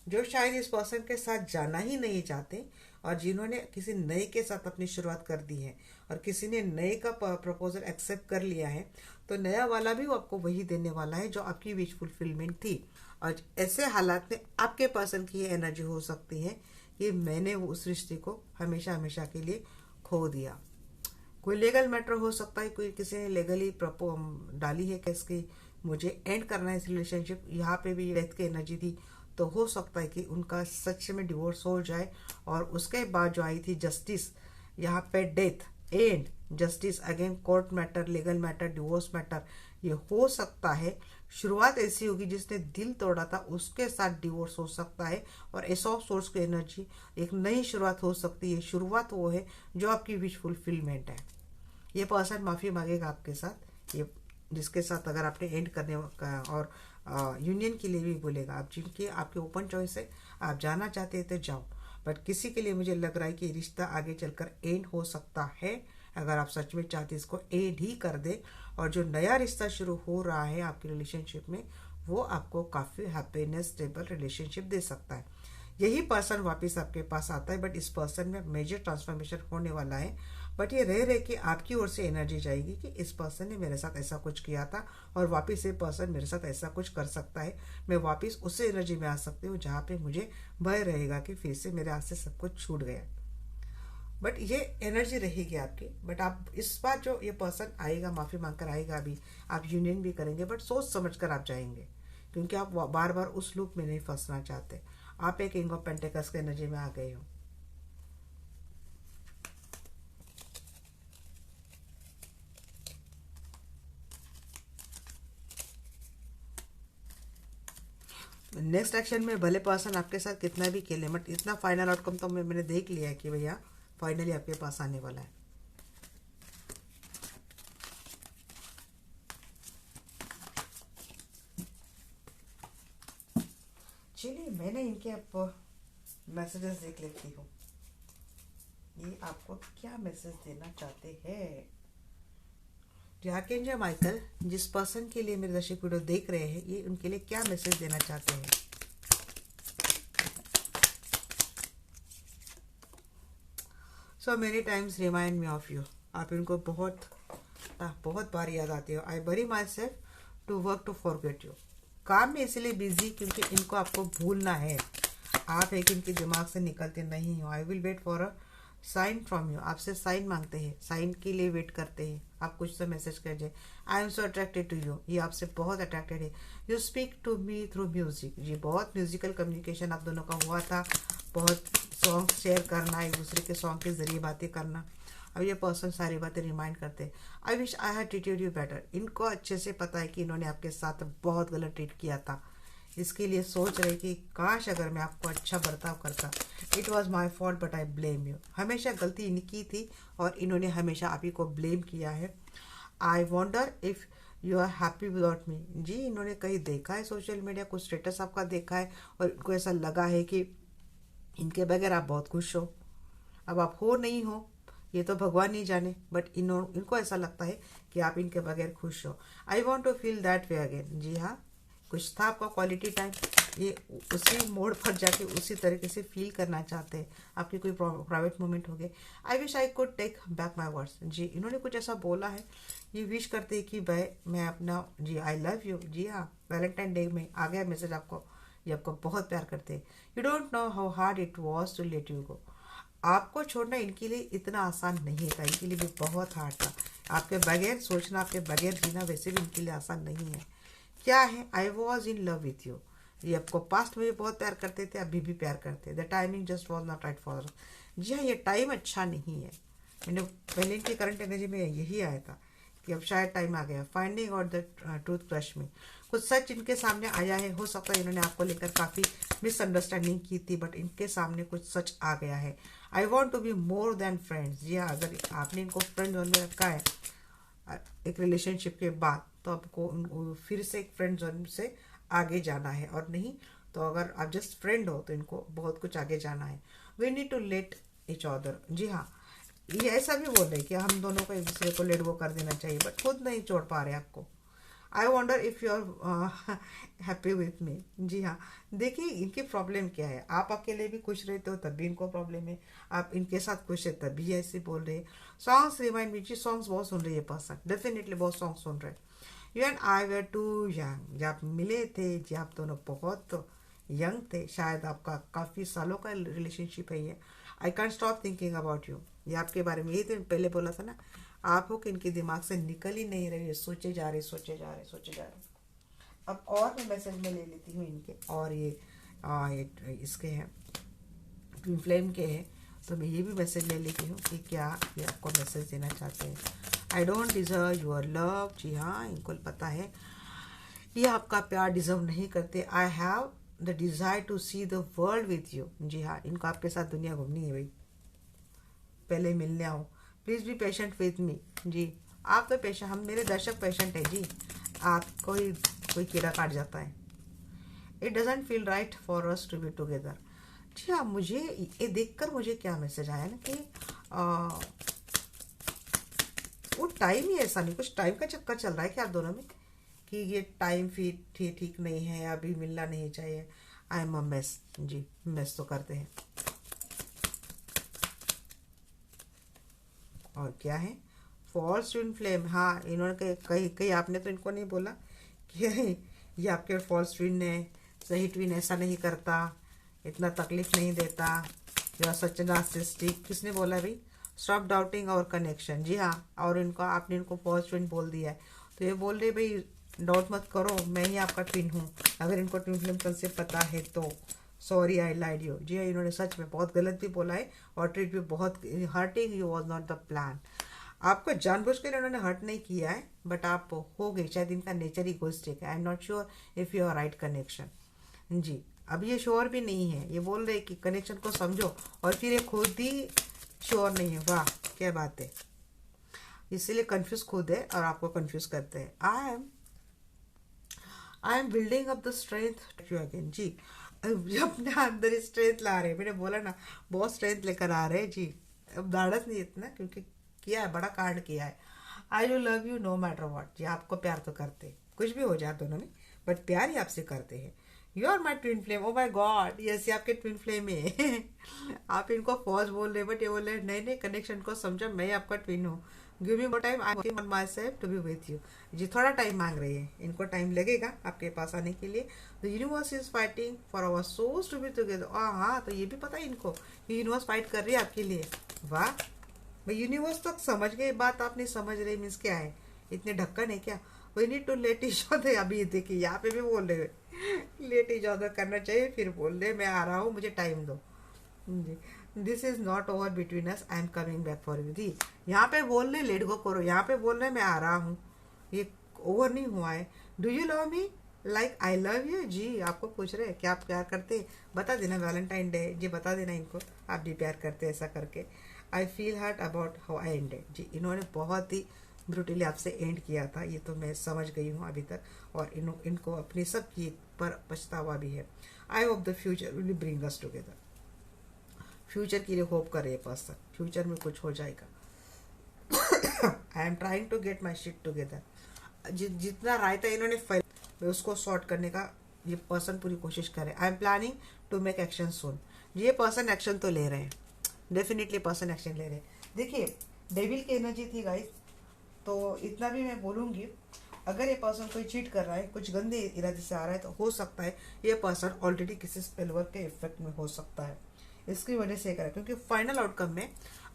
जो शायद इस पर्सन के साथ जाना ही नहीं चाहते, और जिन्होंने किसी नए के साथ अपनी शुरुआत कर दी है, और किसी ने नए का प्रपोजल एक्सेप्ट कर लिया है, तो नया वाला भी वो आपको वही देने वाला है जो आपकी विश फुलफिलमेंट थी। और ऐसे हालात में आपके पर्सन की ये एनर्जी हो सकती है कि मैंने उस रिश्ते को हमेशा हमेशा के लिए खो दिया। कोई लीगल मैटर हो सकता है, कोई किसी ने लीगली डाली है केस की मुझे एंड करना है इस रिलेशनशिप। यहाँ पे भी डेथ की एनर्जी थी, तो हो सकता है कि उनका सच में डिवोर्स हो जाए, और उसके बाद जो आई थी जस्टिस, यहाँ पे death and justice again, court matter, legal matter, divorce matter, ये हो सकता है। शुरुआत ऐसी होगी जिसने दिल तोड़ा था उसके साथ डिवोर्स हो सकता है, और एस ऑफ सोर्स की एनर्जी, एक नई शुरुआत हो सकती है। शुरुआत वो है जो आपकी विश फुलफिलमेंट है। ये पर्सन माफ़ी मांगेगा आपके साथ, ये जिसके साथ अगर आपने एंड करने का, और यूनियन के लिए भी बोलेगा। आप जिनके आपके ओपन चॉइस है, आप जाना चाहते हैं तो जाओ, बट किसी के लिए मुझे लग रहा है कि रिश्ता आगे चलकर एंड हो सकता है। अगर आप सच में चाहते इसको एंड ही कर दे, और जो नया रिश्ता शुरू हो रहा है आपकी रिलेशनशिप में, वो आपको काफ़ी हैप्पीनेस स्टेबल रिलेशनशिप दे सकता है। यही पर्सन वापस आपके पास आता है, बट इस पर्सन में मेजर ट्रांसफॉर्मेशन होने वाला है। बट ये रह के आपकी ओर से एनर्जी जाएगी कि इस पर्सन ने मेरे साथ ऐसा कुछ किया था, और वापस ये पर्सन मेरे साथ ऐसा कुछ कर सकता है। मैं वापस उस एनर्जी में आ सकती हूँ जहाँ पे मुझे भय रहेगा कि फिर से मेरे हाथ से सब कुछ छूट गया। बट ये एनर्जी रहेगी आपकी। बट आप इस बार जो ये पर्सन आएगा, माफ़ी मांगकर आएगा, अभी आप यूनियन भी करेंगे, बट सोच समझ कर आप जाएंगे, क्योंकि आप बार बार उस लूप में नहीं फंसना चाहते। आप एक किंग ऑफ पेंटिकल्स के एनर्जी में आ गए हो। नेक्स्ट एक्शन में भले पर्सन आपके साथ कितना भी खेले, बट इतना फाइनल आउटकम तो मैंने देख लिया है कि भैया फाइनली आपके पास आने वाला है। चलिए, मैंने इनके आप मैसेजेस देख लेती हूँ, ये आपको क्या मैसेज देना चाहते हैं। आर्कएंजल माइकल जिस पर्सन के लिए मेरे दर्शक वीडियो देख रहे हैं, ये उनके लिए क्या मैसेज देना चाहते हैं। So many times remind me of you, आप इनको बहुत बहुत बार याद आते हो। I bury myself to work to forget you. काम में इसलिए बिजी क्योंकि इनको आपको भूलना है। आप एक इनके दिमाग से निकलते नहीं हो। I will wait for a sign from you, आपसे साइन मांगते हैं, साइन के लिए वेट करते हैं। आप कुछ तो मैसेज कर जाए, I am so attracted to you, ये आपसे बहुत अट्रैक्टेड है। You speak to me through music, ये बहुत म्यूजिकल कम्युनिकेशन आप दोनों का हुआ था। बहुत सॉन्ग शेयर करना, एक दूसरे के सॉन्ग के जरिए बातें करना। अब ये पर्सन सारी बातें रिमाइंड करते हैं। आई wish I had treated you better, इनको अच्छे से पता है कि इन्होंने आपके साथ बहुत गलत ट्रीट किया था। इसके लिए सोच रहे कि काश अगर मैं आपको अच्छा बर्ताव करता। It was my fault but I blame you, हमेशा गलती इनकी थी और इन्होंने हमेशा आप ही को ब्लेम किया है। I wonder if you are happy without me, जी इन्होंने कहीं देखा है सोशल मीडिया, कुछ स्टेटस आपका देखा है और इनको ऐसा लगा है कि इनके बगैर आप बहुत खुश हो। अब आप हो नहीं हो ये तो भगवान ही जाने, बट इनको ऐसा लगता है कि आप इनके बगैर खुश हो। I want to feel that way again, जी हाँ कुछ था आपका क्वालिटी टाइम, ये उसी मोड पर जाके उसी तरीके से फील करना चाहते हैं। आपकी कोई प्राइवेट मोमेंट हो गए। I wish I could take back my words, जी इन्होंने कुछ ऐसा बोला है, ये विश करते हैं कि भाई मैं अपना, जी आई लव यू, जी हाँ वैलेंटाइन डे में आ गया मैसेज आपको, ये आपको बहुत प्यार करते हैं। You don't know how hard it was to let you go, आपको छोड़ना इनके लिए इतना आसान नहीं था, इनके लिए भी बहुत हार्ड था। आपके बगैर सोचना, आपके बगैर जीना वैसे भी इनके लिए आसान नहीं है। क्या है, I was in love with you, ये आपको पास्ट में भी बहुत प्यार करते थे, अभी भी प्यार करते हैं। The timing just was not right for, जी हाँ ये टाइम अच्छा नहीं है। मैंने पहले इनकी करंट एनर्जी में यही आया था कि अब शायद टाइम आ गया। Finding out the truth crush में, कुछ सच इनके सामने आया है। हो सकता है इन्होंने आपको लेकर काफ़ी मिसअंडरस्टैंडिंग की थी, बट इनके सामने कुछ सच आ गया है। I want to be more than friends, जी हाँ अगर आपने इनको फ्रेंड जोन में रखा है एक रिलेशनशिप के बाद, तो आपको फिर से एक फ्रेंड जोन से आगे जाना है, और नहीं तो अगर आप जस्ट फ्रेंड हो तो इनको बहुत कुछ आगे जाना है। We need to let each other, जी हाँ ये ऐसा भी बोल रहे कि हम दोनों को एक दूसरे को लेट गो कर देना चाहिए, बट खुद नहीं छोड़ पा रहे आपको। I wonder if you are happy with me, जी हाँ देखिए इनकी प्रॉब्लम क्या है। आप अकेले भी खुश रहते हो तब भी इनको प्रॉब्लम है, आप इनके साथ खुश है तब भी ऐसे बोल रहे हैं। Songs remind me, ji songs बहुत सुन रही है पर्सन, डेफिनेटली बहुत सॉन्ग सुन रहे हैं। You and I were too young, जब आप मिले थे जी आप दोनों बहुत यंग थे, शायद आपका काफ़ी सालों का रिलेशनशिप है ये। I can't stop thinking about you, ये आपके बारे में, यही तो पहले बोला था ना, आप हो कि इनके दिमाग से निकल ही नहीं रहे, सोचे जा रहे सोचे जा रहे सोचे जा रहे। अब और मैं मैसेज में ले लेती हूँ इनके, और ये इसके हैं ट्विन फ्लेम के हैं, तो मैं ये भी मैसेज ले लेती हूँ कि क्या ये आपको मैसेज देना चाहते हैं। I don't deserve your love, जी हाँ इनको पता है ये आपका प्यार डिजर्व नहीं करते। I have the desire to see the world with you, जी हाँ इनको आपके साथ दुनिया घूमनी है भाई, पहले मिलने आओ। Please be patient with me, जी आप तो पेशेंट, हम मेरे दर्शक पेशेंट है जी, आपको ही कोई कीड़ा काट जाता है। It doesn't feel right for us to be together, जी हाँ मुझे ये देखकर मुझे क्या मैसेज आया ना कि वो टाइम ही ऐसा नहीं, कुछ टाइम का चक्कर चल रहा है कि आप दोनों में, कि ये टाइम फिर ठीक नहीं है, अभी मिलना नहीं चाहिए। I am a mess, ji mess तो करते हैं। और क्या है, फॉल्स ट्विन फ्लेम, हाँ इन्होंने कहीं कहीं आपने तो इनको नहीं बोला कि ये आपके फॉल्स ट्विन है, सही ट्विन ऐसा नहीं करता, इतना तकलीफ नहीं देता, यू आर सच नार्सिसिस्टिक, किसने बोला भाई। स्टॉप डाउटिंग आवर कनेक्शन, जी हाँ और इनको आपने इनको फॉल्स ट्विन बोल दिया है, तो ये बोल रहे भाई डाउट मत करो, मैं ही आपका ट्विन हूँ। अगर इनको ट्विन फ्लेम कंसेप्ट पता है तो सॉरी आई लाइड यू, जी हाँ इन्होंने सच में बहुत गलत भी बोला है और ट्रीट भी बहुत hurting you was not the plan. आपको जानबूझ कर इन्होंने हर्ट नहीं किया है, बट आप हो गई, शायद इनका नेचर ही इगोइस्टिक है। I am not sure if you are right connection, जी अब ये श्योर भी नहीं है, ये बोल रहे कि कनेक्शन को समझो और फिर ये खुद ही श्योर नहीं है। वाह क्या बात है, इसीलिए कंफ्यूज खुद है और आपको कंफ्यूज करते हैं। I am building up the strength you again, जी अपने अंदर स्ट्रेंथ ला रहे हैं, मैंने बोला ना बहुत स्ट्रेंथ लेकर आ रहे हैं जी। अब दाढ़त नहीं इतना क्योंकि किया है, बड़ा कार्ड किया है। I do love you no matter what, जी आपको प्यार तो करते हैं, कुछ भी हो जाए दोनों में, बट प्यार ही आपसे करते हैं। You are my twin flame, oh my god, yes, ये आपके ट्विन फ्लेम है। आप इनको फॉल्स बोल रहे, बट ये बोल रहे नहीं नहीं, कनेक्शन को समझो, मैं आपका ट्विन हूँ। Give me more time, I am working on myself to be with you. जी थोड़ा टाइम मांग रही है, इनको टाइम लगेगा आपके पास आने के लिए। The universe is fighting for our souls to be together. हाँ, तो ये भी पता है इनको, यूनिवर्स फाइट कर रही है आपके लिए। वाह, मैं यूनिवर्स तक समझ गई, बात आप नहीं समझ रही मीन्स क्या है, इतने ढक्कन है क्या। We need to let each other, अभी देखिए यहाँ पे भी बोल रहे लेट इच अदर करना चाहिए, फिर बोल रहे मैं आ रहा हूँ, मुझे टाइम दो जी। This is not over between us, I am coming back for you. जी यहाँ पे बोल रहे लेट गो करो, यहाँ पे बोल रहे मैं आ रहा हूँ, ये ओवर नहीं हुआ है। Do you love me like I love you. जी आपको पूछ रहे हैं क्या आप प्यार करते, बता देना, वैलेंटाइन डे जी, बता देना इनको आप भी प्यार करते ऐसा करके। I feel hurt about how I ended. जी इन्होंने बहुत ही ब्रूटली आपसे एंड किया था, ये तो मैं समझ गई हूँ अभी तक, और इनको अपनी सब चीज पर पछतावा भी है। I hope the future will bring us together. Future के लिए होप कर रहे हैं पर्सन, फ्यूचर में कुछ हो जाएगा। I am trying to get my shit together. जितना रायता इन्होंने फैल उसको सॉर्ट करने का ये पर्सन पूरी कोशिश करे। I am planning to make action soon. ये पर्सन एक्शन तो ले रहे हैं, डेफिनेटली पर्सन एक्शन ले रहे हैं। देखिए डेविल की एनर्जी थी गाइस, तो इतना भी मैं बोलूँगी, अगर ये पर्सन कोई चीट कर रहा है, कुछ गंदे इरादे से आ रहा है, तो हो सकता है ये पर्सन ऑलरेडी किसी स्पेल वर्क के इफेक्ट में हो सकता है, इसकी वजह से करा। क्योंकि फाइनल आउटकम में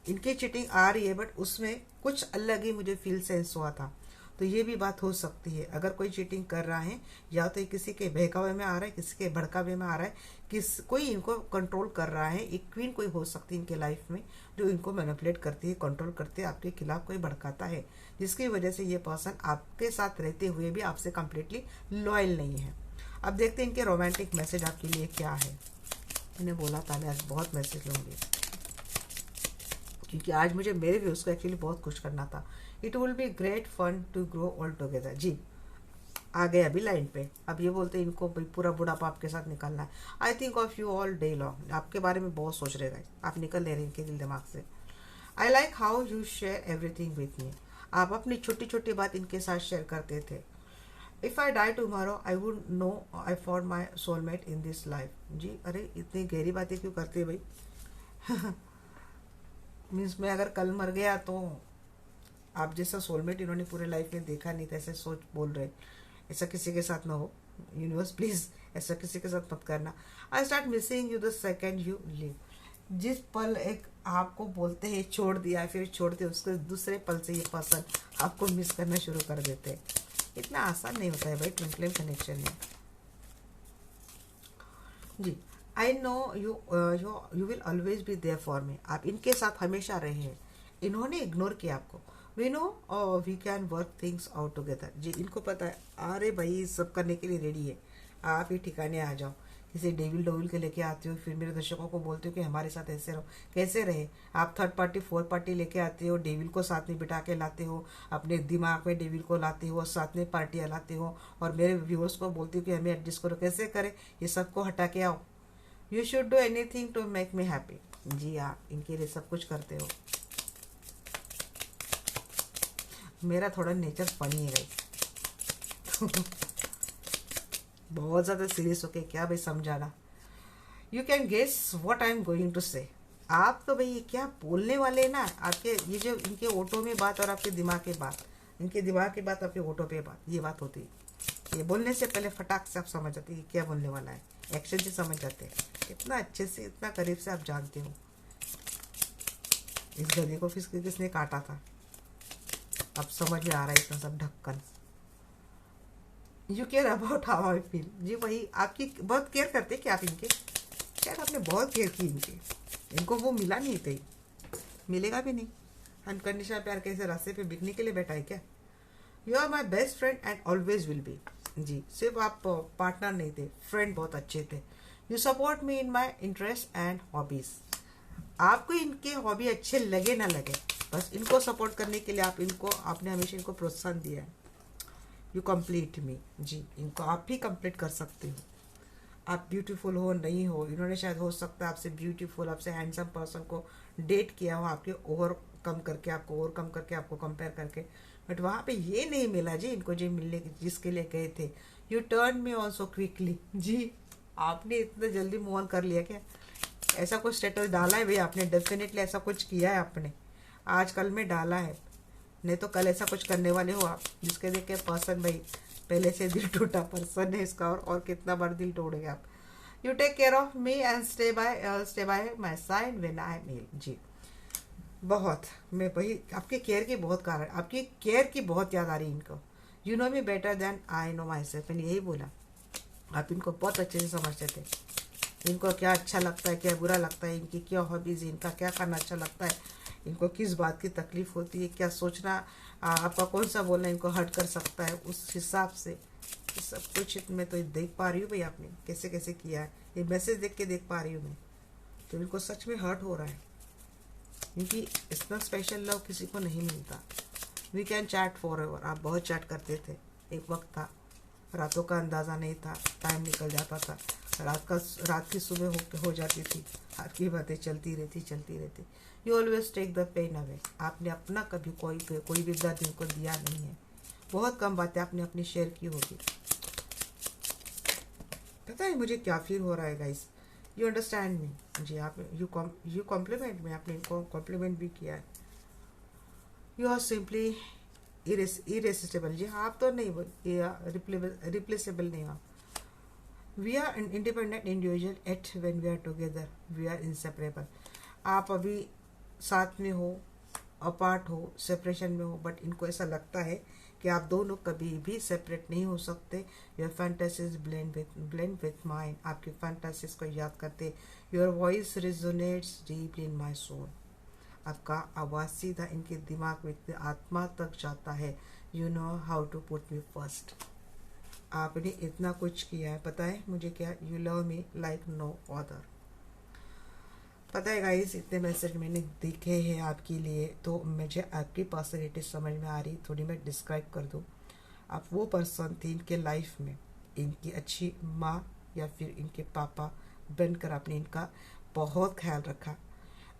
इनकी चीटिंग आ रही है, बट उसमें कुछ अलग ही मुझे फील सेंस हुआ था, तो ये भी बात हो सकती है। अगर कोई चीटिंग कर रहा है, या तो ये किसी के बहकावे में आ रहा है, किसी के भड़कावे में आ रहा है, कोई इनको कंट्रोल कर रहा है। एक क्वीन कोई हो सकती है इनके लाइफ में, जो इनको मैनिपुलेट करती है, कंट्रोल करती है, आपके खिलाफ कोई भड़काता है, जिसकी वजह से ये पर्सन आपके साथ रहते हुए भी आपसे कंप्लीटली लॉयल नहीं है। अब देखते हैं इनके रोमांटिक मैसेज आपके लिए क्या है। मैंने बोला था मैं आज बहुत मैसेज लूँगी, क्योंकि आज मुझे मेरे व्यूज़ को एक्चुअली बहुत खुश करना था। It will be great fun to grow all together. जी आ गए अभी लाइन पे। अब ये बोलते हैं इनको पूरा बुढ़ापा आपके साथ निकलना है। I think of you all day long. आपके बारे में बहुत सोच रहे हैं, आप निकल ले रहे हैं इनके दिल दिमाग से। I like how you share everything with me. आप अपनी छोटी छोटी बात इनके साथ शेयर करते थे। If I die tomorrow I would know I for my soulmate in this life. जी अरे इतनी गहरी बातें क्यों करते हैं भाई। मीन्स मैं अगर कल मर गया तो आप जैसा सोलमेट इन्होंने पूरे लाइफ में देखा नहीं था, ऐसे सोच बोल रहे। ऐसा किसी के साथ ना हो, यूनिवर्स प्लीज ऐसा किसी के साथ मत करना। I start missing you the second you live. जिस पल एक आपको बोलते हैं छोड़ दिया, फिर छोड़ते उसके दूसरे पल से ये पर्सन आपको मिस करना शुरू कर देते हैं। इतना आसान नहीं होता है भाई ट्विन फ्लेम कनेक्शन में। जी I know you will always be there for me. आप इनके साथ हमेशा रहे हैं, इन्होंने इग्नोर किया आपको। We know we can work things out together. जी इनको पता है, अरे भाई सब करने के लिए रेडी है, आप ही ठिकाने आ जाओ। किसी डेविल डोविल के लेके आते हो, फिर मेरे दर्शकों को बोलते हो कि हमारे साथ ऐसे रहो। कैसे रहे आप? थर्ड पार्टी फोर्थ पार्टी लेके आते हो, डेविल को साथ में बिठा के लाते हो, अपने दिमाग में डेविल को लाते हो, साथ में पार्टियाँ लाते हो, और मेरे व्यूअर्स को बोलते हो कि हमें एडजस्ट करो। कैसे करें? ये सबको हटा के आओ। You should do anything to make me happy. जी आप इनके लिए सब कुछ करते हो। मेरा थोड़ा नेचर फनी है गाइस। बहुत ज़्यादा सीरियस होके क्या भाई समझाना। You can guess what I am going to say. आप तो भाई ये क्या बोलने वाले हैं ना, आपके ये जो इनके ओटो में बात और आपके दिमाग की बात, इनके दिमाग की बात आपके ओटो पे बात, ये बात होती है। ये बोलने से पहले फटाक से आप समझ जाते हैं क्या बोलने वाला है, एक्शन से समझ जाते हैं। इतना अच्छे से, इतना करीब से आप जानते हो। इस गधे को किसने काटा था, अब समझ में आ रहा है इतना सब ढक्कन। You care about how I feel. जी वही आपकी बहुत केयर करते हैं कि आप इनके, शायद आपने बहुत केयर की इनके, इनको वो मिला नहीं थे, मिलेगा भी नहीं। अनकंडीशनल प्यार कैसे रास्ते पे बिकने के लिए बैठा है क्या? You are my best friend and always will be. जी सिर्फ आप पार्टनर नहीं थे, फ्रेंड बहुत अच्छे थे। You support me in my interest and hobbies. आपको इनके हॉबी अच्छे लगे ना लगे, बस इनको सपोर्ट करने के लिए आपने हमेशा इनको प्रोत्साहन दिया है। यू कंप्लीट मी। जी इनको आप भी कंप्लीट कर सकते हो। आप ब्यूटीफुल हो नहीं हो, इन्होंने शायद हो सकता है आपसे ब्यूटीफुल, आपसे हैंडसम पर्सन को डेट किया हो, आपके ओवरकम करके, आपको कंपेयर करके, बट वहाँ पे ये नहीं मिला जी इनको जो मिलने जिसके लिए गए थे। You turn me on so quickly. जी आपने इतना जल्दी मूव ऑन कर लिया क्या? ऐसा कुछ स्टेटस डाला है भाई आपने? डेफिनेटली ऐसा कुछ किया है आपने, आजकल में डाला है। नहीं तो कल ऐसा कुछ करने वाले हो आप, जिसके देख के पर्सन भाई पहले से दिल टूटा पर्सन है इसका, और कितना बार दिल तोड़ेंगे आप। You take care of me and stay by my side when I am ill. जी बहुत, मैं वही आपके केयर की बहुत कारण, आपकी केयर की बहुत याद आ रही है इनको। You know me better than I know myself, मैंने यही बोला। आप इनको बहुत अच्छे से समझते थे, इनको क्या अच्छा लगता है, क्या बुरा लगता है, इनकी क्या हॉबीज़, इनका क्या करना अच्छा लगता है, इनको किस बात की तकलीफ होती है, क्या सोचना, आपका कौन सा बोलना इनको हर्ट कर सकता है, उस हिसाब से सब कुछ मैं तो देख पा रही हूँ भाई आपने कैसे कैसे किया है। ये मैसेज देख के देख पा रही हूँ मैं, तो इनको सच में हर्ट हो रहा है, क्योंकि इतना स्पेशल लव किसी को नहीं मिलता। We can chat forever, आप बहुत चैट करते थे, एक वक्त था रातों का अंदाज़ा नहीं था, टाइम निकल जाता था, रात की सुबह हो जाती थी, आपकी बातें चलती रहती। You always take the pain away, आपने अपना कभी कोई भी दर्द इनको दिया नहीं है। बहुत कम बातें आपने अपनी शेयर की होगी। पता है मुझे क्या फील हो रहा है गाइस, यू अंडरस्टैंड मी। जी आप यू कॉम्प्लीमेंट में, आपने इनको कॉम्प्लीमेंट भी किया है। You are simply irresistible. जी हाँ, आप तो नहीं रिप्लेसेबल नहीं हो। We are an independent individual at when we are together we are inseparable. आप अभी साथ में हो, अपार्ट हो, सेपरेशन में हो, बट इनको ऐसा लगता है कि आप दोनों कभी भी सेपरेट नहीं हो सकते। Your fantasies blend with mind, आपकी फैंटेसीज को याद करते। Your voice resonates deeply in my soul, आपका आवाज़ सीधा इनके दिमाग में, आत्मा तक जाता है। You know how to put me first, आपने इतना कुछ किया है, पता है मुझे क्या? You love me like no other. पता है गाइस, इतने मैसेज मैंने देखे हैं आपके लिए, तो मुझे आपकी पर्सनैलिटी समझ में आ रही, थोड़ी मैं डिस्क्राइब कर दूँ। आप वो पर्सन थे इनके लाइफ में, इनकी अच्छी माँ या फिर इनके पापा बनकर आपने इनका बहुत ख्याल रखा,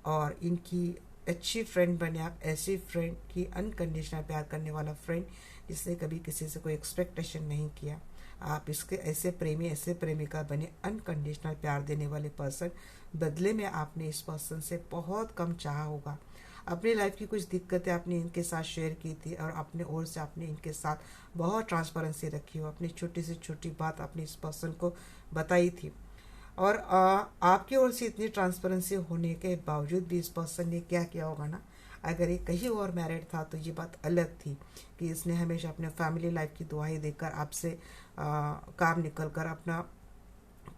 और इनकी अच्छी फ्रेंड बने आप। ऐसी फ्रेंड की अनकंडीशनल प्यार करने वाला फ्रेंड, जिसने कभी किसी से कोई एक्सपेक्टेशन नहीं किया। आप इसके ऐसे प्रेमी, ऐसे प्रेमिका बने, अनकंडीशनल प्यार देने वाले पर्सन। बदले में आपने इस पर्सन से बहुत कम चाहा होगा। अपनी लाइफ की कुछ दिक्कतें आपने इनके साथ शेयर की थी, और अपने ओर से आपने इनके साथ बहुत ट्रांसपेरेंसी रखी हो। अपनी छोटी से छोटी बात आपने इस पर्सन को बताई थी, और आपकी ओर से इतनी ट्रांसपेरेंसी होने के बावजूद भी इस पर्सन ने क्या किया होगा ना, अगर ये कहीं और मैरिड था तो ये बात अलग थी कि इसने हमेशा अपने फैमिली लाइफ की दुआएं देकर आपसे काम निकल कर अपना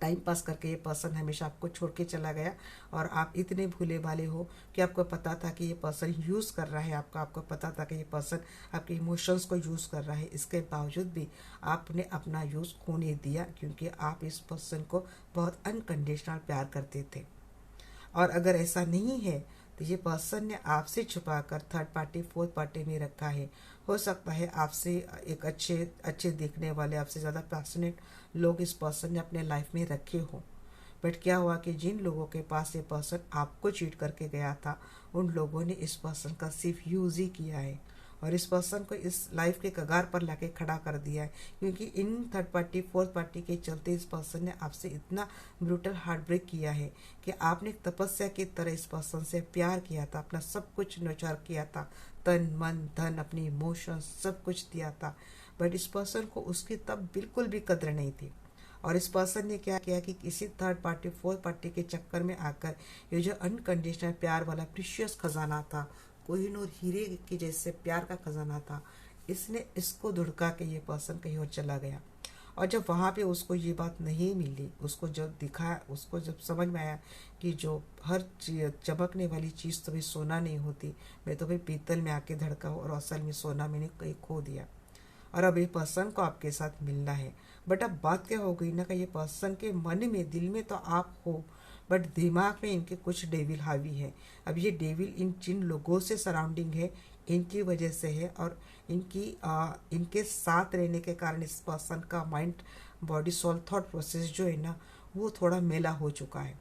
टाइम पास करके ये पर्सन हमेशा आपको छोड़ के चला गया। और आप इतने भूले भाले हो कि आपको पता था कि ये पर्सन यूज़ कर रहा है आपको पता था कि ये पर्सन आपके इमोशंस को यूज़ कर रहा है। इसके बावजूद भी आपने अपना यूज़ खोने दिया, क्योंकि आप इस पर्सन को बहुत अनकंडीशनल प्यार करते थे। और अगर ऐसा नहीं है तो ये पर्सन ने आपसे छुपाकर थर्ड पार्टी, फोर्थ पार्टी में रखा है। हो सकता है आपसे एक अच्छे दिखने वाले, आपसे ज़्यादा पैशनेट लोग इस पर्सन ने अपने लाइफ में रखे हो। बट क्या हुआ कि जिन लोगों के पास ये पर्सन आपको चीट करके गया था, उन लोगों ने इस पर्सन का सिर्फ यूज़ ही किया है, और इस पर्सन को इस लाइफ के कगार पर लाके खड़ा कर दिया है। क्योंकि in third party, fourth party के चलते इस पर्सन ने आपसे इतना ब्रूटल हार्ट ब्रेक किया है कि आपने एक तपस्या की तरह इस पर्सन से प्यार किया था, अपना सब कुछ न्यौछावर किया था, तन मन धन, अपनी इमोशंस सब कुछ दिया था। बट इस पर्सन को उसकी तब बिल्कुल भी कदर नहीं थी। और इस पर्सन ने क्या किया कि किसी थर्ड पार्टी, फोर्थ पार्टी के चक्कर में आकर ये जो अनकंडीशनल प्यार वाला प्रीशियस खजाना था, कोहिनूर हीरे के जैसे प्यार का खजाना था, इसने इसको धुड़का के ये पर्सन कहीं और चला गया। और जब वहाँ पे उसको ये बात नहीं मिली, उसको जब दिखा, उसको जब समझ में आया कि जो हर चमकने वाली चीज़ तो भी सोना नहीं होती, मैं तो भाई पीतल में आके धड़का हूँ, और असल में सोना मैंने कहीं खो दिया, और अब ये पर्सन को आपके साथ मिलना है। बट अब बात क्या हो गई ना कि ये पर्सन के मन में, दिल में तो आप हो, बट दिमाग में इनके कुछ डेविल हावी है। अब ये डेविल इन जिन लोगों से सराउंडिंग है, इनकी वजह से है, और इनके साथ रहने के कारण इस पर्सन का mind, body, soul, thought process जो है ना, वो थोड़ा मेला हो चुका है।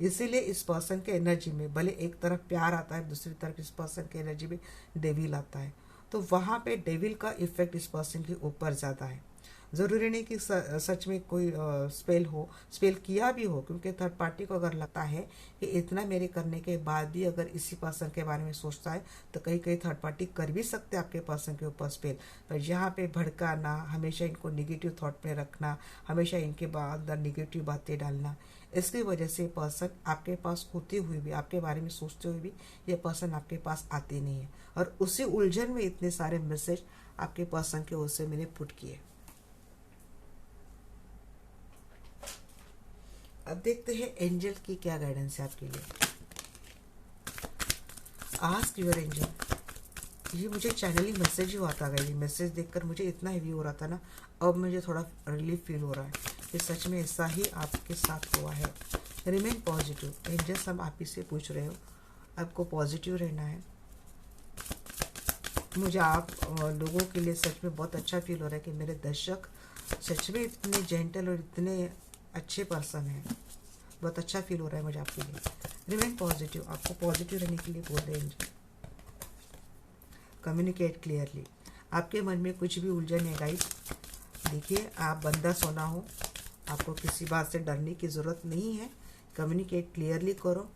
इसीलिए इस पर्सन के एनर्जी में भले एक तरफ प्यार आता है, दूसरी तरफ इस पर्सन के एनर्जी में डेविल आता है, तो वहाँ पे डेविल का इफेक्ट इस पर्सन के ऊपर ज़्यादा है। ज़रूरी नहीं कि सच में कोई स्पेल किया भी हो, क्योंकि थर्ड पार्टी को अगर लगता है कि इतना मेरे करने के बाद भी अगर इसी पर्सन के बारे में सोचता है, तो कहीं कहीं थर्ड पार्टी कर भी सकते हैं आपके पर्सन के ऊपर स्पेल। पर यहाँ पे भड़काना, हमेशा इनको निगेटिव थॉट में रखना, हमेशा इनके अंदर निगेटिव बातें डालना, इसकी वजह से पर्सन आपके पास होते हुए भी, आपके बारे में सोचते हुए भी, ये पर्सन आपके पास आते नहीं है। और उसी उलझन में इतने सारे मैसेज आपके पर्सन के ओर से मैंने पुट किए। अब देखते हैं एंजल की क्या गाइडेंस है आपके लिए। Ask your angel. ये मुझे चैनलिंग मैसेज ही आता गया, ये मैसेज देखकर मुझे इतना हैवी हो रहा था ना, अब मुझे थोड़ा रिलीफ फील हो रहा है कि सच में ऐसा ही आपके साथ हुआ है। Remain positive. एंजल्स हम आप ही से पूछ रहे हो, आपको पॉजिटिव रहना है। मुझे आप लोगों के लिए सच में बहुत अच्छा फील हो रहा है कि मेरे दर्शक सच में इतने जेंटल और इतने अच्छे पर्सन हैं। बहुत अच्छा फील हो रहा है मुझे आपके लिए। रिमेन पॉजिटिव, आपको पॉजिटिव रहने के लिए बोल रहे हैं। Communicate clearly. आपके मन में कुछ भी उलझन है गाइस, देखिए आप बंदा सोना हो, आपको किसी बात से डरने की ज़रूरत नहीं है। कम्युनिकेट क्लियरली करो।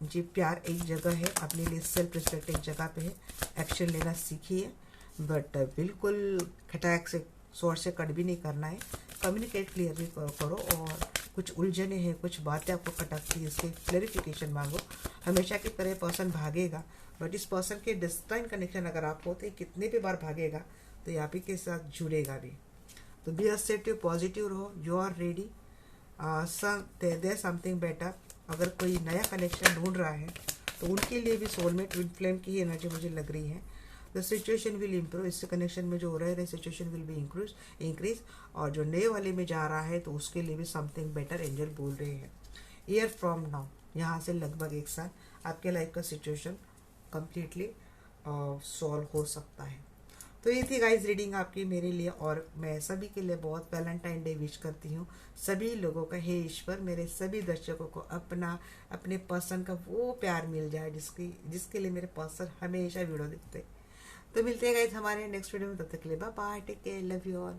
जी प्यार एक जगह है, अपने लिए सेल्फ रिस्पेक्ट एक जगह पे है। एक्शन लेना सीखिए, बट बिल्कुल खटाक से शोर से कट भी नहीं करना है। कम्युनिकेट क्लियरली करो। और कुछ उलझने हैं, कुछ बातें आपको खटकती है, इसके क्लैरिफिकेशन मांगो। हमेशा की तरह पर्सन भागेगा, बट इस पर्सन के डिस्टाइन कनेक्शन अगर आप हो तो कितने भी बार भागेगा तो यहाँ पे के साथ जुड़ेगा भी। तो बी असर्टिव, पॉजिटिव रहो। You are ready, there something better. अगर कोई नया कनेक्शन ढूंढ रहा है तो उनके लिए भी सोलमेट ट्विन फ्लेम की एनर्जी मुझे लग रही है। The situation will improve. इससे कनेक्शन में जो हो रहा है सिचुएशन विल बी इंक्रीज। और जो नए वाले में जा रहा है तो उसके लिए भी समथिंग बेटर एंजल बोल रहे हैं। ईयर फ्रॉम नाउ, यहाँ से लगभग एक साल आपके लाइफ का सिचुएशन कंप्लीटली सॉल्व हो सकता है। तो ये थी गाइस रीडिंग आपकी मेरे लिए, और मैं सभी के लिए बहुत वैलेंटाइन डे विश करती हूँ सभी लोगों का। हे ईश्वर, मेरे सभी दर्शकों को अपने पर्सन का वो प्यार मिल जाए जिसके लिए मेरे पर्सन हमेशा वीडियो देखते। तो मिलते हैं गाइस हमारे नेक्स्ट वीडियो में, तब तक के लिए bye bye, take care, love you all.